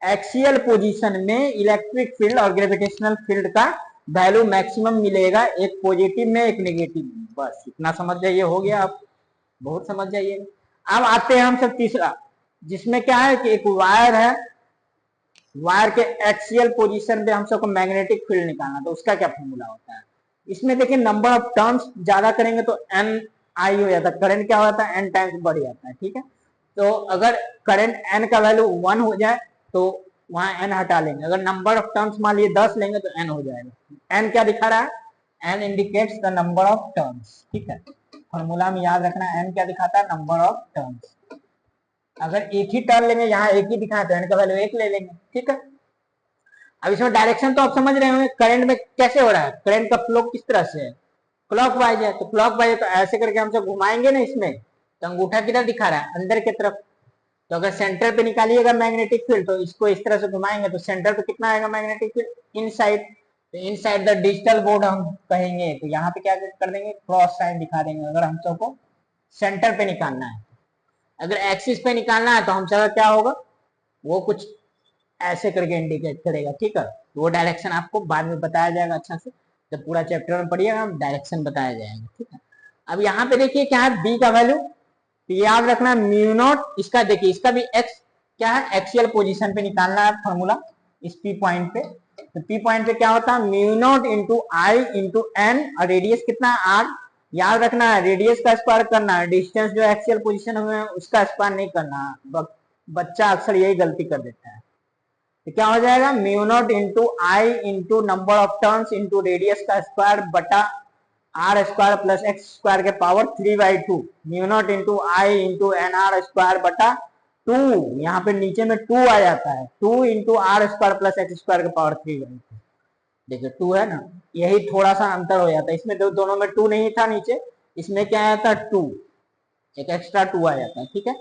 Speaker 1: एक्सियल पोजीशन में इलेक्ट्रिक फील्ड और ग्रेविटेशनल फील्ड का वैल्यू मैक्सिमम मिलेगा, एक पॉजिटिव में एक नेगेटिव में, बस इतना समझ जाइए, हो गया, आप बहुत समझ जाइए। अब आते हैं हम सब तीसरा, जिसमें क्या है कि एक वायर है, वायर के एक्सियल पोजीशन पे हम सबको मैग्नेटिक फील्ड निकालना, तो उसका क्या फॉर्मूला होता है। इसमें देखिए नंबर ऑफ टर्न्स ज्यादा करेंगे तो एन आई हो जाता है, करंट क्या होता है एन टाइम्स बढ़ जाता है, ठीक है। तो अगर करंट एन का वैल्यू 1 हो जाए तो वहां एन हटा लेंगे, अगर नंबर ऑफ टर्न्स मान लिए 10 लेंगे तो एन हो जाएगा। एन क्या दिखा रहा है, N indicates the number of turns, ठीक है, फॉर्मूला में याद रखना, एन क्या दिखाता है, नंबर ऑफ टर्न्स। अगर एक ही टर्न लेंगे, यहाँ एक ही दिखाया तो एन का वैल्यू 1 ले लेंगे, ठीक है। अब इसमें डायरेक्शन तो आप समझ रहे होंगे, करंट में कैसे हो रहा है, करंट का फ्लो किस तरह से है, क्लॉकवाइज है, तो क्लॉकवाइज है तो ऐसे करके हम सब घुमाएंगे ना इसमें, तो अंगूठा किधर दिखा रहा है, अंदर की तरफ, तो अगर सेंटर पे निकालिएगा मैग्नेटिक फील्ड तो इसको इस तरह से घुमाएंगे तो सेंटर पे कितना आएगा मैग्नेटिक फील्ड, इनसाइड, तो इनसाइड द डिजिटल बोर्ड हम कहेंगे, तो यहाँ पे क्या कर देंगे, क्रॉस साइन दिखा देंगे, अगर हम सबको सेंटर पे निकालना है। अगर एक्सिस पे निकालना है तो हम सबका क्या होगा, वो कुछ ऐसे करके इंडिकेट करेगा, ठीक है। तो वो डायरेक्शन आपको बाद में बताया जाएगा अच्छा से, जब पूरा चैप्टर में पढ़िएगा हम डायरेक्शन बताया जाएगा, ठीक है। अब यहाँ पे देखिए क्या है बी का वैल्यू, तो याद रखना म्यू नॉट, इसका देखिए इसका भी एक्स क्या है, एक्सियल पोजीशन पे निकालना है फॉर्मूला इस पी पॉइंट पे, तो पी पॉइंट पे क्या होता है mu naught into I into N, और रेडियस कितना है आर, याद रखना है रेडियस का स्क्वायर करना है, डिस्टेंस जो एक्सियल पोजीशन में है उसका स्क्वायर नहीं करना है, बच्चा अक्सर यही गलती कर देता है। तो क्या हो जाएगा mu naught into I into number of turns into radius का स्क्वायर बटा R square plus X square के power 3/2, mu naught into I into N R square बटा 2, यहाँ पे नीचे में 2 आ जाता है, 2 into R square plus X square के पावर 3/2, देखिए 2 है ना, यही थोड़ा सा अंतर हो जाता है, इसमें दोनों में 2 नहीं था नीचे, इसमें क्या आया था 2, एक एक्स्ट्रा 2 आ जाता है, ठीक है।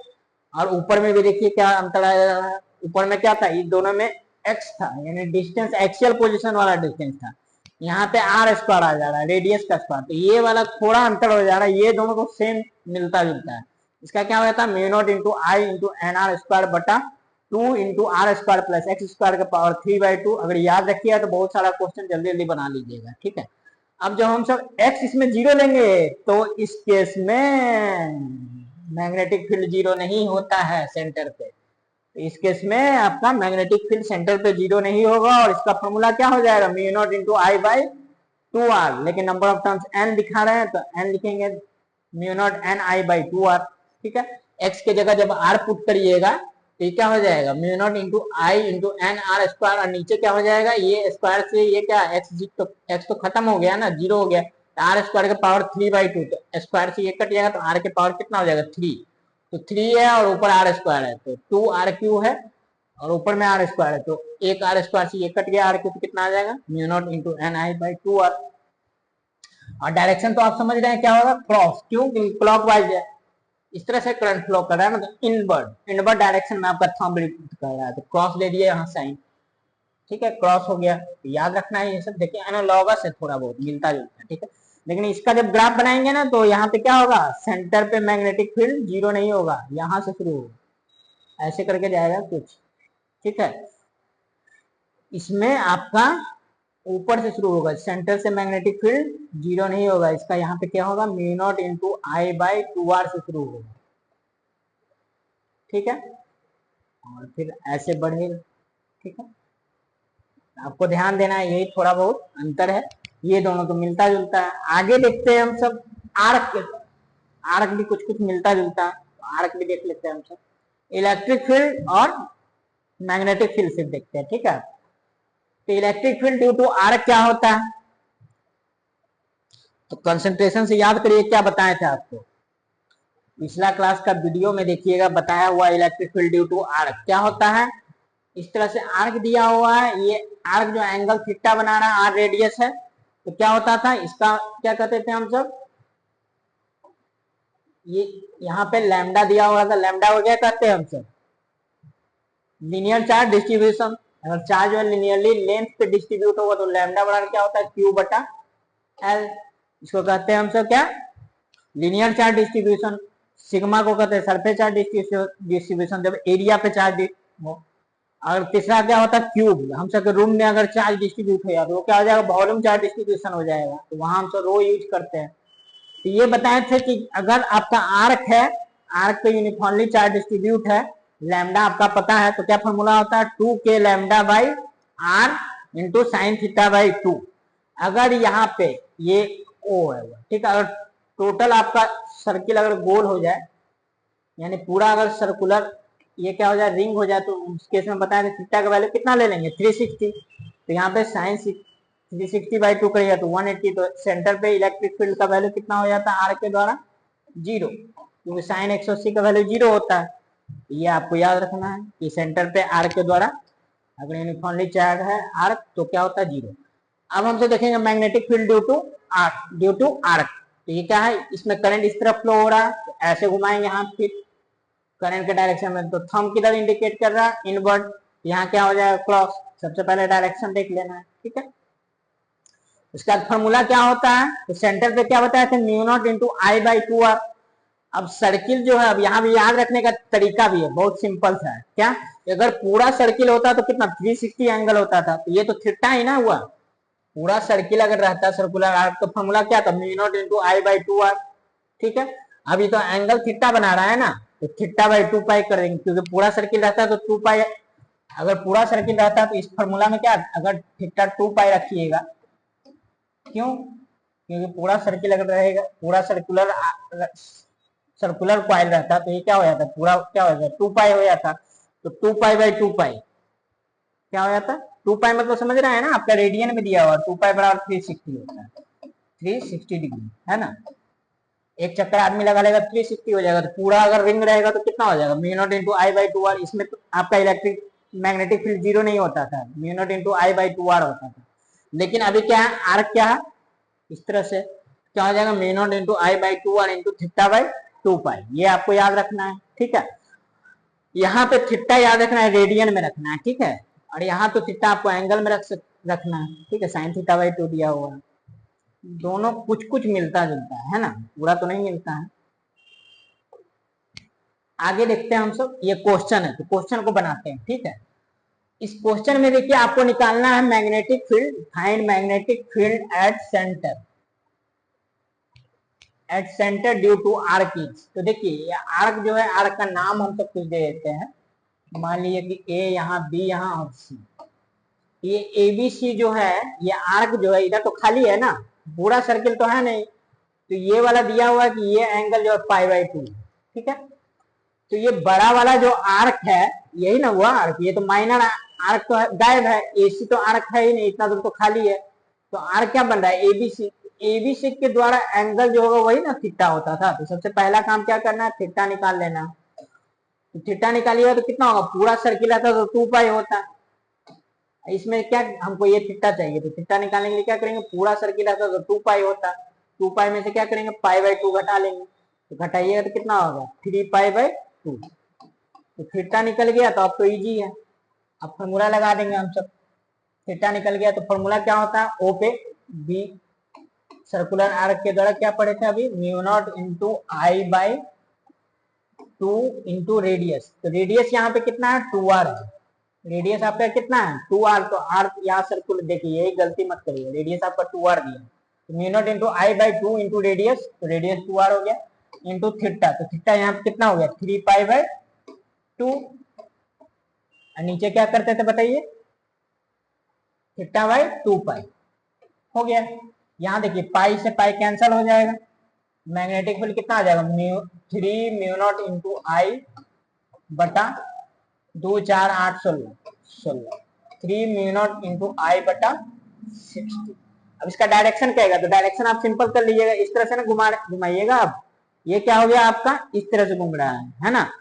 Speaker 1: और ऊपर में भी देखिए क्या अंतर आया है, ऊपर में क्या था, इस दोनों में एक्स था, यानी डिस्टेंस एक्सियल पोजीशन वाला डिस्टेंस था। यहाँ पे आर स्क्वायर आ जा रहा है, रेडियस का स्क्वायर, तो ये वाला थोड़ा अंतर हो जा रहा है, ये दोनों को सेम मिलता जुलता है। इसका क्या हो जाता है, mu naught into I into N R square बटा 2 into R square plus X square का पावर 3/2। अगर याद रखिएगा तो बहुत सारा क्वेश्चन जल्दी जल्दी बना लीजिएगा, ठीक है। अब जब हम सब x इसमें 0 लेंगे तो इस केस में मैग्नेटिक फील्ड 0 नहीं होता है सेंटर पे, तो इस केस में आपका मैग्नेटिक फील्ड सेंटर पे 0 नहीं होगा, और इसका फॉर्मूला क्या हो जाएगा, mu naught into I by 2r, लेकिन नंबर ऑफ टर्म्स n दिखा रहे हैं तो n लिखेंगे mu not an I by 2r, ठीक है। x के जगह जब r पुट करिएगा तो क्या हो जाएगा, mu naught into I into N R square, और नीचे क्या हो जाएगा, ये स्क्वायर से ये क्या x तो खत्म हो गया ना, 0 हो गया, तो आर स्क्वायर का पावर 3/2, तो स्क्वायर से ये कट जाएगा तो r के पावर कितना हो जाएगा 3, तो 3 है और ऊपर आर स्क्वायर है तो 2r³ है, और ऊपर में आर स्क्वायर है तो एक आर स्क्वायर से ये कट गया, r क्यूब कितना आ जाएगा, mu naught into N I by 2r। और डायरेक्शन तो आप समझ रहे हैं क्या होगा, क्रॉस, क्यों, क्लॉकवाइज है, इस तरह से करंट फ्लो कर रहा है, मतलब इनवर्ड डायरेक्शन में आपका थंब कर रहा है, तो क्रॉस दे दिए यहाँ साइन, ठीक है, क्रॉस हो गया। तो याद रखना है ये सब, देखिए एनालॉगस है, थोड़ा बहुत मिलता जुलता है, ठीक है। लेकिन इसका जब ग्राफ बनाएंगे ना तो यहाँ पे क्या होगा, सेंटर पे मैग्नेटिक फील्ड 0 नहीं होगा, यहाँ से शुरू होगा, ऐसे करके जाएगा कुछ, ठीक है। इसमें आपका ऊपर से शुरू होगा, सेंटर से मैग्नेटिक फील्ड 0 नहीं होगा, इसका यहाँ पे क्या होगा, mu naught into I by 2r से शुरू होगा, ठीक है, और फिर ऐसे बढ़ेगा, ठीक है। आपको ध्यान देना है, यही थोड़ा बहुत अंतर है, ये दोनों तो मिलता जुलता है। आगे देखते हैं हम सब आर्क भी कुछ कुछ मिलता जुलता है, तो आर्क भी देख लेते हैं हम सब। इलेक्ट्रिक फील्ड और मैग्नेटिक फील्ड सिर्फ देखते हैं, ठीक है। तो electric field due to arc क्या होता है, तो कंसंट्रेशन से याद करिए क्या बताए थे आपको, पिछला क्लास का वीडियो में देखिएगा, बताया हुआ electric field due to arc क्या होता है। इस तरह से आर्क दिया हुआ है, ये आर्क जो एंगल थीटा बना रहा है, आर रेडियस है, तो क्या होता था, इसका क्या कहते थे हम सब, ये यहाँ पे लैम्डा दिया हुआ था, लैम्डा हो गया कहते हैं हम सब लीनियर चार्ज डिस्ट्रीब्यूशन। अगर चार्ज जो है लिनियरली लेंथ पे डिस्ट्रीब्यूट होगा तो लैम्डा बराबर क्या होता है, Q/L, इसको कहते हैं हम सब क्या, लीनियर चार्ज डिस्ट्रीब्यूशन। सिग्मा को कहते हैं सरफेस चार्ज डिस्ट्रीब्यूशन, जब एरिया पे चार्ज हो। और तीसरा क्या होता है, क्यूब, हम सब रूम में अगर चार्ज डिस्ट्रीब्यूट हो जाए तो वो क्या हो जाएगा, वॉल्यूम चार्ज डिस्ट्रीब्यूशन हो जाएगा, तो वहां हम सब रो यूज करते हैं। तो ये बताए थे कि अगर आपका आर्क है, आर्क पे यूनिफॉर्मली चार्ज डिस्ट्रीब्यूट है, लैम्डा आपका पता है, तो क्या फॉर्मूला होता है, 2k lambda by r into sine theta by 2। अगर यहाँ पे ये O है, ठीक है, अगर टोटल आपका सर्किल अगर गोल हो जाए, यानी पूरा अगर सर्कुलर ये क्या हो जाए, रिंग हो जाए, तो उस केस में बताया थीटा का वैल्यू कितना ले लेंगे, 360, तो यहाँ पे साइन 360/2 करिएगा तो 180, तो सेंटर पे इलेक्ट्रिक फील्ड का वैल्यू कितना हो जाता है, आर के द्वारा 0, क्योंकि साइन 180 का वैल्यू 0 होता है। ये आपको याद रखना है कि सेंटर पे आर के द्वारा अगर यूनिफॉर्मली चार्ज है आर्क तो क्या होता है, 0। अब हमसे देखेंगे magnetic field due to arc, तो ये क्या है, इसमें करंट इस तरफ फ्लो हो रहा है, तो ऐसे घुमाएंगे हाथ फिर करंट के डायरेक्शन में, तो थंब किधर इंडिकेट कर रहा है, इनवर्ड, यहाँ क्या हो जाएगा, क्रॉस। सबसे पहले डायरेक्शन देख लेना है, ठीक है। इसका फॉर्मूला क्या होता है, तो सेंटर पे क्या बताया था, mu naught into I by 2r। अब सर्किल जो है, अब यहाँ भी याद रखने का तरीका भी है, बहुत सिंपल सा है, क्या, अगर पूरा सर्किल होता तो कितना 360 एंगल होता था, तो ये तो थीटा ही ना हुआ, पूरा सर्किल अगर रहता सर्कुलर आर्क तो फॉर्मूला क्या था, mu naught into I by 2r, ठीक है। अभी तो एंगल थीटा बना रहा है ना, तो थीटा बाई 2 पाई कर देंगे, क्योंकि पूरा सर्किल रहता है तो 2 पाई, अगर पूरा सर्किल रहता है तो इस फॉर्मूला में क्या, अगर थीटा 2 पाई रखिएगा, क्यों, क्योंकि पूरा सर्किल अगर रहेगा, पूरा सर्कुलर कॉइल रहता तो ये क्या हो जाता, पूरा क्या हो जाता, 2 पाई हो जाता, तो 2 पाई/2 पाई क्या हो जाता, 2 पाई मतलब समझ रहे हैं ना, आपका रेडियन में दिया हुआ 2 पाई बराबर 360 होता है, 360 डिग्री है ना, एक चक्कर आदमी लगा लेगा 360 हो जाएगा, तो पूरा अगर रिंग रहेगा तो कितना हो जाएगा, mu naught into I by 2r। इसमें तो आपका इलेक्ट्रिक मैग्नेटिक फील्ड 0 नहीं होता था, mu naught into I by 2r होता था। लेकिन अभी क्या है, आर्क क्या है, इस तरह से क्या हो जाएगा, mu naught into I by 2r into theta by 2 पाई, ये आपको याद रखना है, ठीक है। यहाँ पे थीटा याद रखना है, रेडियन में रखना है, ठीक है। और यहाँ तो थीटा आपको एंगल में रखना है, ठीक है। साइन थीटा बाई 2 दिया हुआ है। दोनों कुछ कुछ मिलता जुलता है ना, पूरा तो नहीं मिलता है। आगे देखते हैं हम सब, ये क्वेश्चन है तो क्वेश्चन को बनाते हैं, ठीक है। इस क्वेश्चन में देखिए आपको निकालना है magnetic field, find magnetic field at centre due to arc is. तो देखिए ये आर्क जो है, आर्क का नाम हम सब कुछ दे देते हैं। मान लीजिए कि ए यहाँ, बी यहाँ और सी। ये एबीसी जो है, ये आर्क जो है, इधर तो खाली है ना, पूरा सर्किल तो है नहीं। तो ये वाला दिया हुआ है कि ये एंगल जो है π/2, ठीक है। तो ये बड़ा वाला जो आर्क है, यही ना हुआ आर्क, ये तो माइनर आर्क तो गायब है, एसी तो आर्क है ही नहीं, इतना दूर तो खाली है। तो आर्क क्या बन रहा है, एबीसी। एबीसी के द्वारा एंगल जो होगा वही ना थीटा होता था। तो सबसे पहला काम क्या करना है, थीटा निकाल लेना। तो थीटा निकालिएगा तो कितना होगा, पूरा सर्किल आता तो 2π होता। इसमें क्या हमको ये थीटा चाहिए, तो थीटा निकालने के लिए क्या करेंगे, पूरा सर्किल आता तो 2π होता। 2π में से क्या करेंगे, π/2 घटा लेंगे। तो घटाइएगा तो कितना होगा, 3π/2। तो थीटा निकल गया तो अब तो इजी है, अब फॉर्मूला लगा देंगे हम सब। थीटा निकल गया तो फॉर्मूला क्या होता है, ओ पे बी, सर्कुलर आर्क के द्वारा क्या पढ़े थे अभी, μ0 × I/2 इंटू रेडियस। तो रेडियस यहाँ पे कितना है, 2r है। रेडियस आपका कितना है, 2r। तो r यहाँ सर्कुलर, देखिए यही गलती मत करिए, रेडियस आपका 2r दिया। तो μ0 × I/2 इंटू रेडियस, तो रेडियस 2r हो गया, इंटू थीटा। तो थीटा यहाँ पे कितना हो गया, 3π/2। और नीचे क्या करते थे बताइए, θ/2π हो गया। यहाँ देखिए पाई से पाई कैंसल हो जाएगा, मैग्नेटिक फील्ड कितना आ जाएगा, 3μ0 × I/2 4 8 16 3μ0 × I/60। अब इसका डायरेक्शन क्या है, तो डायरेक्शन आप सिंपल कर लीजिएगा, इस तरह से ना घुमाइएगा। अब ये क्या हो गया आपका, इस तरह से घूम रहा है ना।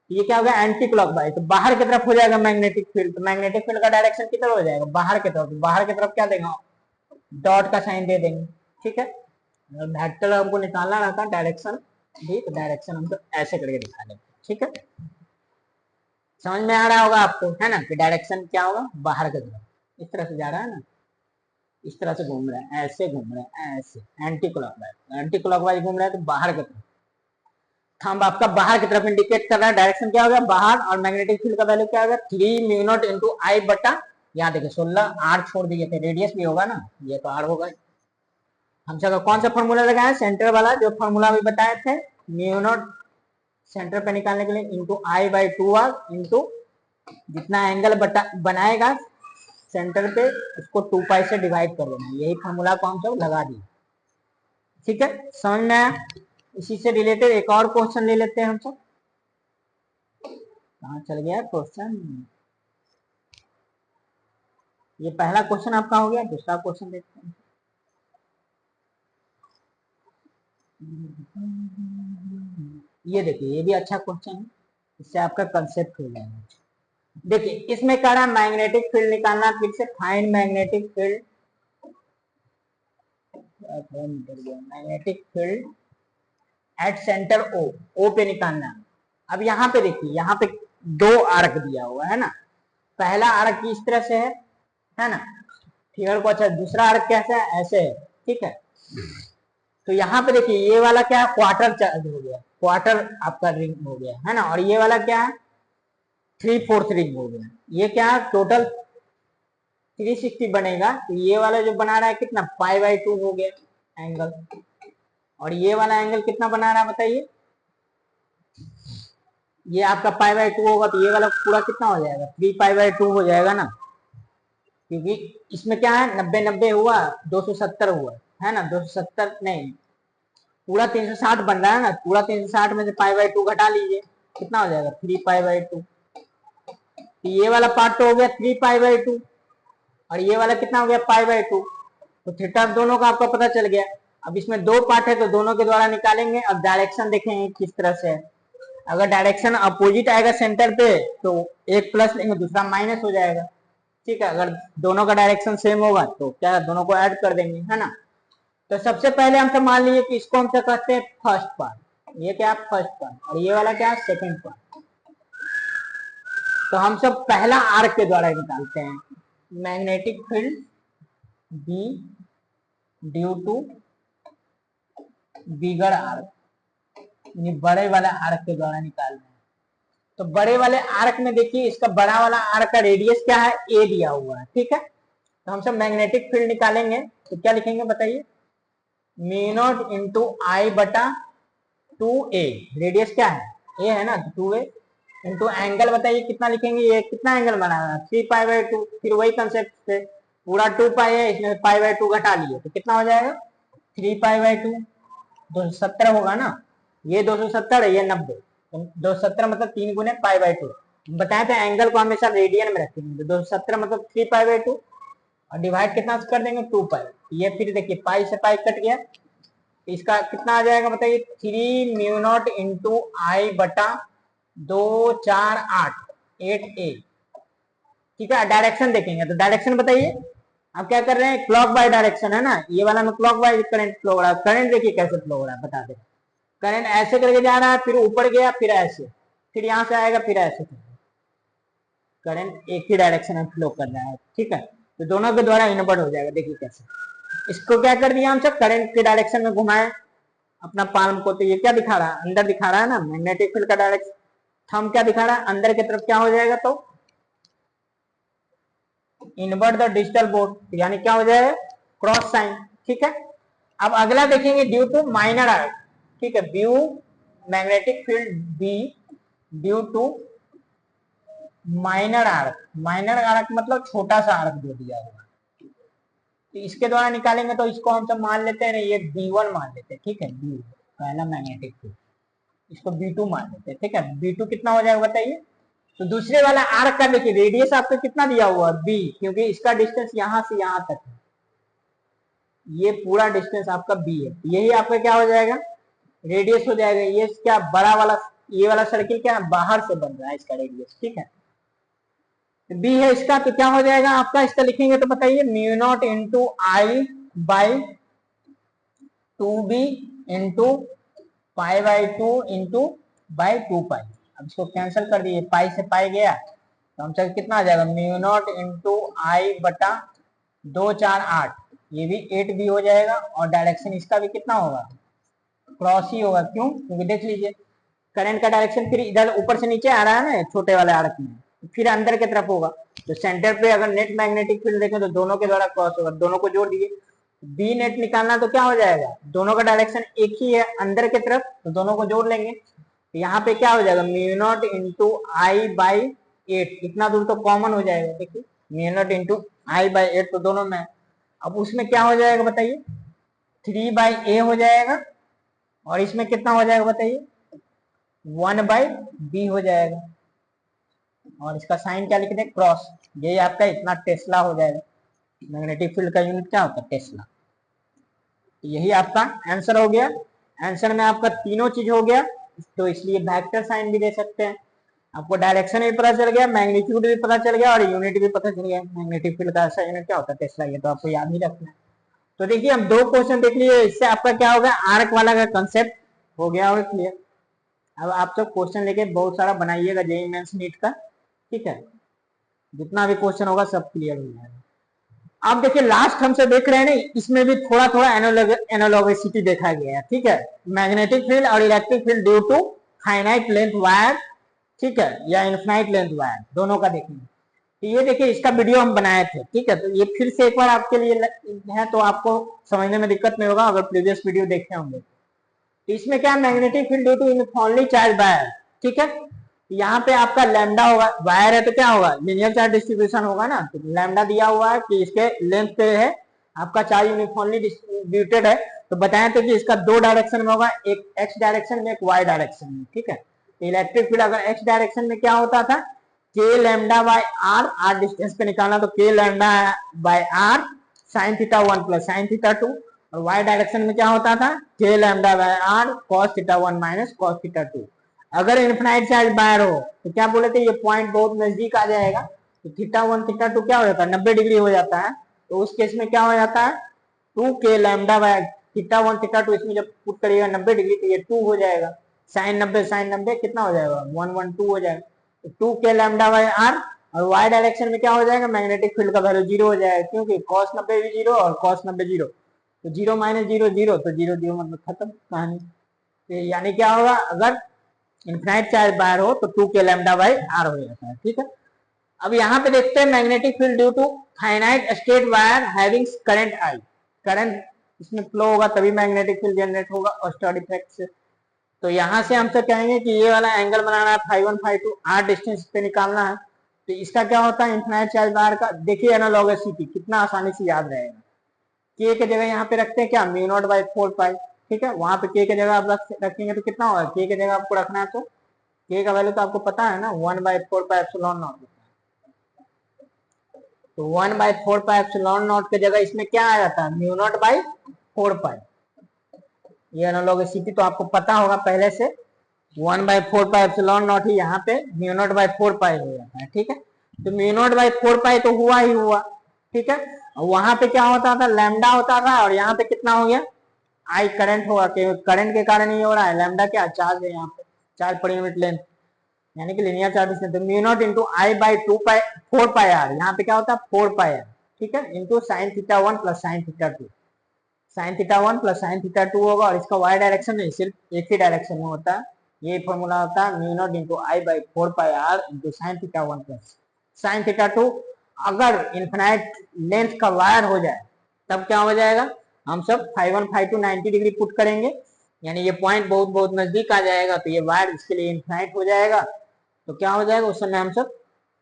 Speaker 1: ये क्या हो गया, एंटी क्लॉकवाइज, तो बाहर की तरफ हो जाएगा मैग्नेटिक फील्ड। तो मैग्नेटिक फील्ड का डायरेक्शन किधर हो जाएगा, बाहर की तरफ। बाहर की तरफ क्या देंगे, डॉट का साइन दे देंगे, ठीक है। वेक्टर हमको निकालना रहता है डायरेक्शन भी, तो डायरेक्शन हमको ऐसे करके दिखा देंगे, ठीक है। समझ में आ रहा होगा आपको, है ना, कि डायरेक्शन क्या होगा, बाहर की तरफ, इस तरह से जा रहा है ना, इस तरह से घूम रहा है, ऐसे घूम रहा है, ऐसे एंटी क्लॉकवाइज। एंटी क्लॉकवाइज घूम रहा है तो बाहर की तरफ, थंब आपका बाहर की तरफ इंडिकेट कर रहा है, डायरेक्शन क्या होगा, बाहर। और मैग्नेटिक फील्ड का वैल्यू क्या होगा, 3μ0 × I/, यहाँ देखिए 16, r छोड़ दिए थे, रेडियस भी होगा ना, ये तो r होगा। हम सब कौन सा फॉर्मूला लगाया, सेंटर वाला, जो फॉर्मूला अभी बताए थे, μ0 सेंटर पे निकालने के लिए इंटू I/2r इंटू जितना एंगल बनाएगा सेंटर पे, उसको 2π से डिवाइड कर देना। यही फॉर्मूला को हम सब लगा दिए, ठीक है। समझ में आया। इसी से रिलेटेड एक और क्वेश्चन ले लेते हैं हम सब। कहाँ चल गया क्वेश्चन, ये पहला क्वेश्चन आपका हो गया, दूसरा क्वेश्चन देखते हैं। ये देखिए, ये भी अच्छा क्वेश्चन है, इससे आपका कंसेप्ट हो जाएगा। देखिए इसमें कह रहा है मैग्नेटिक फील्ड निकालना, फिर से find magnetic field, magnetic field at centre O पे निकालना। अब यहाँ पे देखिए, यहाँ पे दो आर्क दिया हुआ है ना, पहला आर्क इस तरह से है ना, फिगर को, अच्छा दूसरा आर्क कैसा है, ऐसे है, ठीक है। तो यहाँ पे देखिए ये वाला क्या है, क्वार्टर चार्ज हो गया, क्वार्टर आपका रिंग हो गया है ना। और ये वाला क्या है, 3/4 रिंग हो गया। ये क्या है, टोटल 360 बनेगा। तो ये वाला जो बना रहा है कितना, π/2 हो गया एंगल। और ये वाला एंगल कितना बना रहा है बताइए, ये आपका π/2 होगा, तो ये वाला पूरा कितना हो जाएगा, 3π/2 हो जाएगा ना। क्योंकि इसमें क्या है, 90 हुआ, 270 हुआ है ना, 270 नहीं, पूरा 360 बन रहा है ना। पूरा 360 में से π/2 घटा लीजिए, कितना हो जाएगा, 3π/2। तो ये वाला पार्ट तो हो गया 3π/2, और ये वाला कितना हो गया, π/2। तो थीटा दोनों का आपको पता चल गया। अब इसमें दो पार्ट है तो दोनों के द्वारा निकालेंगे। अब डायरेक्शन देखेंगे किस तरह से है। अगर डायरेक्शन अपोजिट आएगा सेंटर पे तो एक प्लस लेंगे, दूसरा माइनस हो जाएगा, ठीक है। अगर दोनों का डायरेक्शन सेम होगा तो क्या, दोनों को ऐड कर देंगे, है ना। तो सबसे पहले हम तो मान लीजिए कि इसको हम क्या कहते हैं, फर्स्ट पार्ट। ये क्या, फर्स्ट पार्ट, और ये वाला क्या, सेकंड पार्ट। तो हम सब पहला आर्क के द्वारा निकालते हैं। Magnetic field B due to bigger arc, बड़े वाले आर्क के द्वारा निकालना है। तो बड़े वाले आर्क में देखिए, इसका बड़ा वाला आर्क का रेडियस क्या है, ए दिया हुआ है, ठीक है। तो हम सब मैग्नेटिक फील्ड निकालेंगे तो क्या लिखेंगे बताइए, म्यू नॉट इंटू आई बटा 2a, रेडियस क्या है, ए है ना, 2a इंटू एंगल बताइए कितना लिखेंगे, ये कितना एंगल बना है 3π/2, फिर वही कंसेप्ट से पूरा 2π है, इसमें π/2 घटा लिए तो कितना हो जाएगा 3π/2, 270 होगा ना, ये 270 है, ये 90, तो 270 मतलब 3 गुने π/2। बताए थे एंगल को हमेशा रेडियन में रखेंगे, तो 270 मतलब 3π/2 और डिवाइड कितना कर देंगे 2π। ये फिर देखिए पाई से पाई कट गया, इसका कितना आ जाएगा बताइए 3 म्यू नॉट इंटू आई बटा 248 ठीक है। डायरेक्शन देखेंगे तो डायरेक्शन बताइए, आप क्या कर रहे हैं, क्लॉक बाय डायरेक्शन है ना, ये वाला में क्लॉक बाय करंट फ्लो हो रहा है। करंट देखिए कैसे फ्लो हो रहा है, बता दे, करंट ऐसे करके जा रहा है, फिर ऊपर गया, फिर ऐसे, फिर यहां से आएगा, फिर ऐसे, करंट एक ही डायरेक्शन में फ्लो कर रहा है, ठीक है। तो दोनों के द्वारा इन्वर्ट हो जाएगा, देखिए कैसे। इसको क्या कर दिया हम सब, करंट के डायरेक्शन में घुमाए अपना पाल्म को, तो ये क्या दिखा रहा है, अंदर दिखा रहा है ना, मैग्नेटिक फील्ड का डायरेक्शन। थंब क्या दिखा रहा है, अंदर की तरफ क्या हो जाएगा, तो इन्वर्ट द डिजिटल बोर्ड, यानी क्या हो जाएगा क्रॉस साइन, ठीक है। अब अगला देखेंगे ड्यू टू माइनर आर्क, ठीक है, view magnetic field B due to minor arc. Minor arc मतलब छोटा सा आर्क जो दिया हुआ, तो इसके द्वारा निकालेंगे तो इसको हम सब मान लेते हैं ना, ये B1 मान लेते हैं, ठीक है, बी पहला मैग्नेटिक फील्ड, इसको B2 मान लेते हैं, ठीक है। B2 कितना हो जाएगा बताइए, तो दूसरे वाला आर्क का देखिए रेडियस आपको कितना दिया हुआ है b, क्योंकि इसका डिस्टेंस यहां से यहां तक है, ये पूरा डिस्टेंस आपका b है, यही आपका क्या हो जाएगा रेडियस हो जाएगा। ये क्या बड़ा वाला, ये वाला सर्किल क्या है, बाहर से बन रहा है इसका रेडियस, ठीक है, बी है इसका, तो क्या हो जाएगा आपका, इसका लिखेंगे तो बताइए mu naught into I by 2b into π/2 into by 2π। अब इसको कैंसिल कर दिए, पाई से पाई गया, तो हम सब कितना आ जाएगा म्यू नॉट इंटू आई बटा 248, ये भी 8b हो जाएगा, और डायरेक्शन इसका भी कितना होगा, क्रॉस ही होगा, क्यों, क्योंकि देख लीजिए करंट का डायरेक्शन फिर इधर ऊपर से नीचे आ रहा है ना छोटे वाले आर्क में, फिर अंदर की तरफ होगा, तो सेंटर पे अगर नेट मैग्नेटिक फील्ड देखें तो दोनों के द्वारा क्रॉस होगा, दोनों को जोड़ दिए, बी नेट निकालना तो क्या हो जाएगा, दोनों का डायरेक्शन एक ही है अंदर की तरफ, तो दोनों को जोड़ लेंगे, तो यहाँ पे क्या हो जाएगा mu naught into I by 8, इतना दूर तो कॉमन हो जाएगा, देखिए mu naught into I by 8 तो दोनों में, अब उसमें क्या हो जाएगा बताइए 3/a हो जाएगा, और इसमें कितना हो जाएगा बताइए 1/b हो जाएगा, और इसका साइन क्या लिख दें क्रॉस, ये आपका इतना टेस्ला हो जाएगा। मैग्नेटिक फील्ड का यूनिट क्या होता है, टेस्ला। यही आपका आंसर हो गया। आंसर में आपका तीनों चीज हो गया, तो इसलिए वेक्टर साइन भी दे सकते हैं, आपको डायरेक्शन भी पता चल गया, मैग्नीट्यूड भी पता चल गया, और यूनिट भी पता चल गया। मैग्नेटिक फील्ड का ऐसा यूनिट क्या होता है, टेस्ला, ये तो आपको याद ही रखना है। तो देखिए हम दो क्वेश्चन देख लिए, इससे आपका क्या होगा, आर्क वाला का कंसेप्ट हो गया होगा क्लियर। अब आप सब क्वेश्चन लेके बहुत सारा बनाइएगा जेईई मेंस नीट का, ठीक है, जितना भी क्वेश्चन होगा सब क्लियर हो जाएगा। आप देखिए लास्ट हमसे देख रहे हैं ना, इसमें भी थोड़ा थोड़ा एनालॉगिसिटी देखा गया है, ठीक है, मैग्नेटिक फील्ड और electric field due to finite length wire, ठीक है, या इनफाइनाइट लेंथ वायर, दोनों का देखेंगे। तो ये देखिए इसका वीडियो हम बनाए थे, ठीक है, तो ये फिर से एक बार आपके लिए है, तो आपको समझने में दिक्कत नहीं होगा अगर प्रीवियस वीडियो देखे होंगे। तो इसमें क्या magnetic field due to uniformly charge wire, ठीक है, यहाँ पे आपका लैम्डा होगा, वायर है तो क्या होगा लीनियर चार्ज डिस्ट्रीब्यूशन होगा ना, तो लैम्डा दिया हुआ है कि इसके लेंथ पे है आपका चार्ज यूनिफॉर्मली डिस्ट्रीब्यूटेड है, तो बताया था कि इसका दो डायरेक्शन में होगा, एक एक्स डायरेक्शन में, एक वाई डायरेक्शन में, ठीक है। तो इलेक्ट्रिक फील्ड अगर एक्स डायरेक्शन में क्या होता था, K lambda by R, R distance पे निकालना तो K lambda by R sine theta 1 plus sine theta 2, और वाई डायरेक्शन में क्या होता था K lambda by R cos theta 1 minus cos theta 2। अगर इनफिनाइट चार्ज बाहर हो तो क्या बोले थे, ये पॉइंट बहुत नजदीक आ जाएगा, तो थीटा 1 थीटा 2 क्या हो जाता है 90 डिग्री हो जाता है, तो उस केस में क्या हो जाता है 2 के लैम्डा बाय थीटा 1 थीटा 2, इसमें जब पुट करिएगा 90 डिग्री तो ये 2 हो जाएगा, साइन 90 साइन 90 कितना हो जाएगा 112 हो जाएगा। टू के लैम्डा बाई आर, और वाई डायरेक्शन में क्या हो जाएगा, मैग्नेटिक फील्ड का वैल्यू जीरो हो जाएगा, क्योंकि cos 90 भी जीरो और cos 90 जीरो, तो जीरो माइनस जीरो जीरो, तो जीरो जीरो मतलब खत्म कहानी। तो यानी क्या होगा, अगर इनफाइनाइट चार्ज बाहर हो तो टू के लैम्डा बाई आर हो जाता है। ठीक है, अब यहाँ पे देखते हैं magnetic field due to finite state wire having current I, current इसमें फ्लो होगा तभी मैग्नेटिक फील्ड जनरेट होगा और स्टड इफेक्ट से। तो यहाँ से हम तो कहेंगे कि ये वाला एंगल बनाना है φ1 φ2, आर डिस्टेंस पे निकालना है। तो इसका क्या होता है, इनफाइनाइट चार्ज बाहर का, देखिए एनालॉगसिटी कितना आसानी से याद रहेगा। के की जगह यहाँ पे रखते हैं क्या, म्यू नॉट बाई 4 पाई। ठीक है, वहां पे के की जगह आप रखेंगे तो कितना होगा, के की जगह आपको रखना है तो के का वैल्यू तो आपको पता है ना, 1/4 पाई एप्सिलॉन नॉट। तो 1/4 पाई एप्सिलॉन नॉट की जगह इसमें क्या आ जाता है, म्यू नॉट बाई 4 पाई। ये एनालॉगसिटी तो आपको पता होगा पहले से, 1/4 पाई एप्सिलॉन नॉट ही यहाँ पे म्यू नॉट बाई 4 पाई हो जाता है। ठीक है, तो म्यू नॉट बाई 4 पाई तो हुआ ही हुआ। ठीक है, वहां पे क्या होता था, लैम्डा होता था, और यहाँ पे कितना हो गया, आई करंट होगा, करंट के कारण ये हो रहा है, लैम्डा क्या चार्ज है यहाँ पे, चार्ज पर यूनिट लेंथ, यानी कि लिनियर चार्ज डिस्टेंस। तो mu naught into I by 4 pi R, यहाँ पे क्या होता है 4 पाई आर। ठीक है, into sine theta 1 plus sine theta 2, sign theta 1 plus sine theta 2 होगा, और इसका वाई डायरेक्शन नहीं, सिर्फ एक ही डायरेक्शन में होता है। ये फॉर्मूला होता है mu naught into I by 4 pi R into sine theta 1 plus sine theta 2। अगर इन्फिनाइट लेंथ का वायर हो जाए तब क्या हो जाएगा, हम सब φ1 φ2 90 डिग्री पुट करेंगे, यानी ये पॉइंट बहुत बहुत नजदीक आ जाएगा, तो ये वायर इसके लिए इन्फिनाइट हो जाएगा। तो क्या हो जाएगा, उस समय हम सब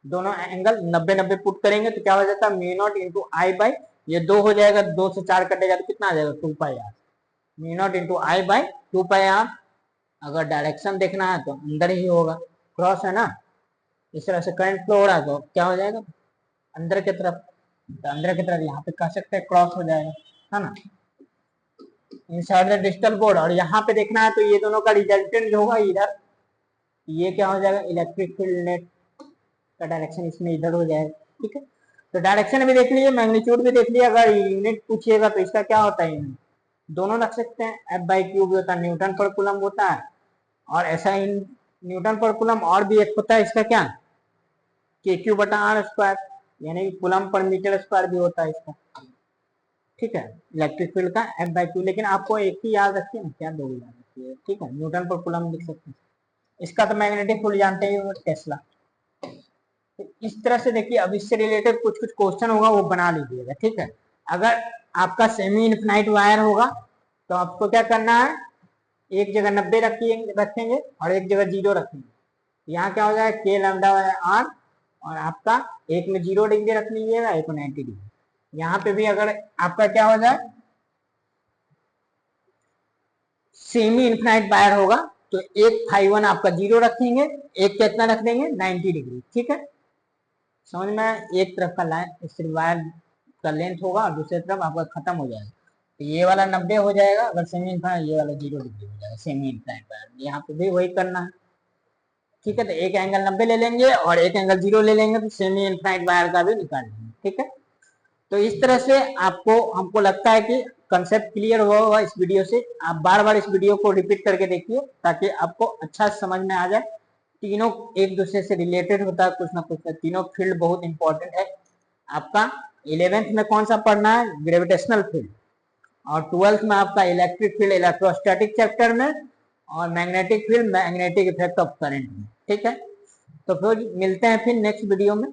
Speaker 1: दोनों एंगल 90-90 पुट करेंगे, तो क्या हो जाता है mu naught into I by, ये 2 हो जाएगा, 2 से 4 कटेगा तो कितना आ जाएगा 2 pi R, mu naught into I by 2 pi R. अगर डायरेक्शन देखना है तो अंदर ही होगा, क्रॉस है ना, इस तरह से करंट फ्लो हो रहा है तो क्या हो जाएगा अंदर की तरफ, तो अंदर की तरफ यहाँ पे कह सकते हैं क्रॉस हो जाएगा, है ना, इनसाइड द डिजिटल बोर्ड। और यहाँ पे देखना है तो ये दोनों का रिजल्टेंट जो होगा इधर, ये क्या हो जाएगा, इलेक्ट्रिक फील्ड नेट का डायरेक्शन इसमें इधर हो जाएगा। ठीक है, तो डायरेक्शन भी देख लीजिए, मैग्नीट्यूड भी देख लीजिए, अगर यूनिट पूछिएगा तो इसका क्या होता है, यूनिट दोनों रख सकते हैं, एफ बाई क्यू भी होता है, न्यूटन पर कूलम होता है, और ऐसा इन न्यूटन पर कूलम और भी एक होता है, इसका क्या, के क्यू बटा आर स्क्वायर, यानी कूलम पर मीटर स्क्वायर भी होता है इसका। ठीक है, इलेक्ट्रिक फील्ड का एफ बाई क्यू, लेकिन आपको एक ही याद रखिए ना, क्या दो याद रखिए। ठीक है, न्यूटन पर कूलम लिख सकते हैं, इसका तो मैग्नेटिक फील्ड जानते ही हो, टेस्ला। तो इस तरह से देखिए, अब इससे रिलेटेड कुछ कुछ क्वेश्चन होगा वो बना लीजिएगा। ठीक है, अगर आपका सेमी इनफिनाइट वायर होगा तो आपको क्या करना है, एक जगह 90 रखेंगे और एक जगह जीरो रखेंगे, यहाँ क्या हो जाएगा के लैम्डा आर, और आपका एक में 0 डिग्री रख लीजिएगा, एक में 90 डिग्री। यहाँ पे भी अगर आपका क्या हो जाए सेमी इनफिनाइट वायर होगा तो एक φ1 आपका 0 रखेंगे, एक कितना रख देंगे 90 डिग्री। ठीक है, समझ में, एक तरफ का लाइन सिर्फ वायर का लेंथ होगा और दूसरी तरफ आपका खत्म हो जाएगा, तो ये वाला 90 हो जाएगा अगर सेमी इनफिनाइट, ये वाला 0 डिग्री हो जाएगा सेमी इनफिनाइट वायर, यहाँ पे भी वही करना है। ठीक है, तो एक एंगल 90 ले लेंगे और एक एंगल 0 ले लेंगे, तो सेमी इनफिनाइट वायर का भी निकाल लेंगे। ठीक है, तो इस तरह से आपको, हमको लगता है कि कंसेप्ट क्लियर हुआ होगा इस वीडियो से। आप बार बार इस वीडियो को रिपीट करके देखिए ताकि आपको अच्छा समझ में आ जाए। तीनों एक दूसरे से रिलेटेड होता है कुछ ना कुछ, तीनों फील्ड बहुत इंपॉर्टेंट है। आपका 11th में कौन सा पढ़ना है, ग्रेविटेशनल फील्ड, और 12th में आपका इलेक्ट्रिक फील्ड इलेक्ट्रोस्टैटिक चैप्टर में, और magnetic field magnetic effect of current में। ठीक है, तो फिर मिलते हैं फिर नेक्स्ट वीडियो में।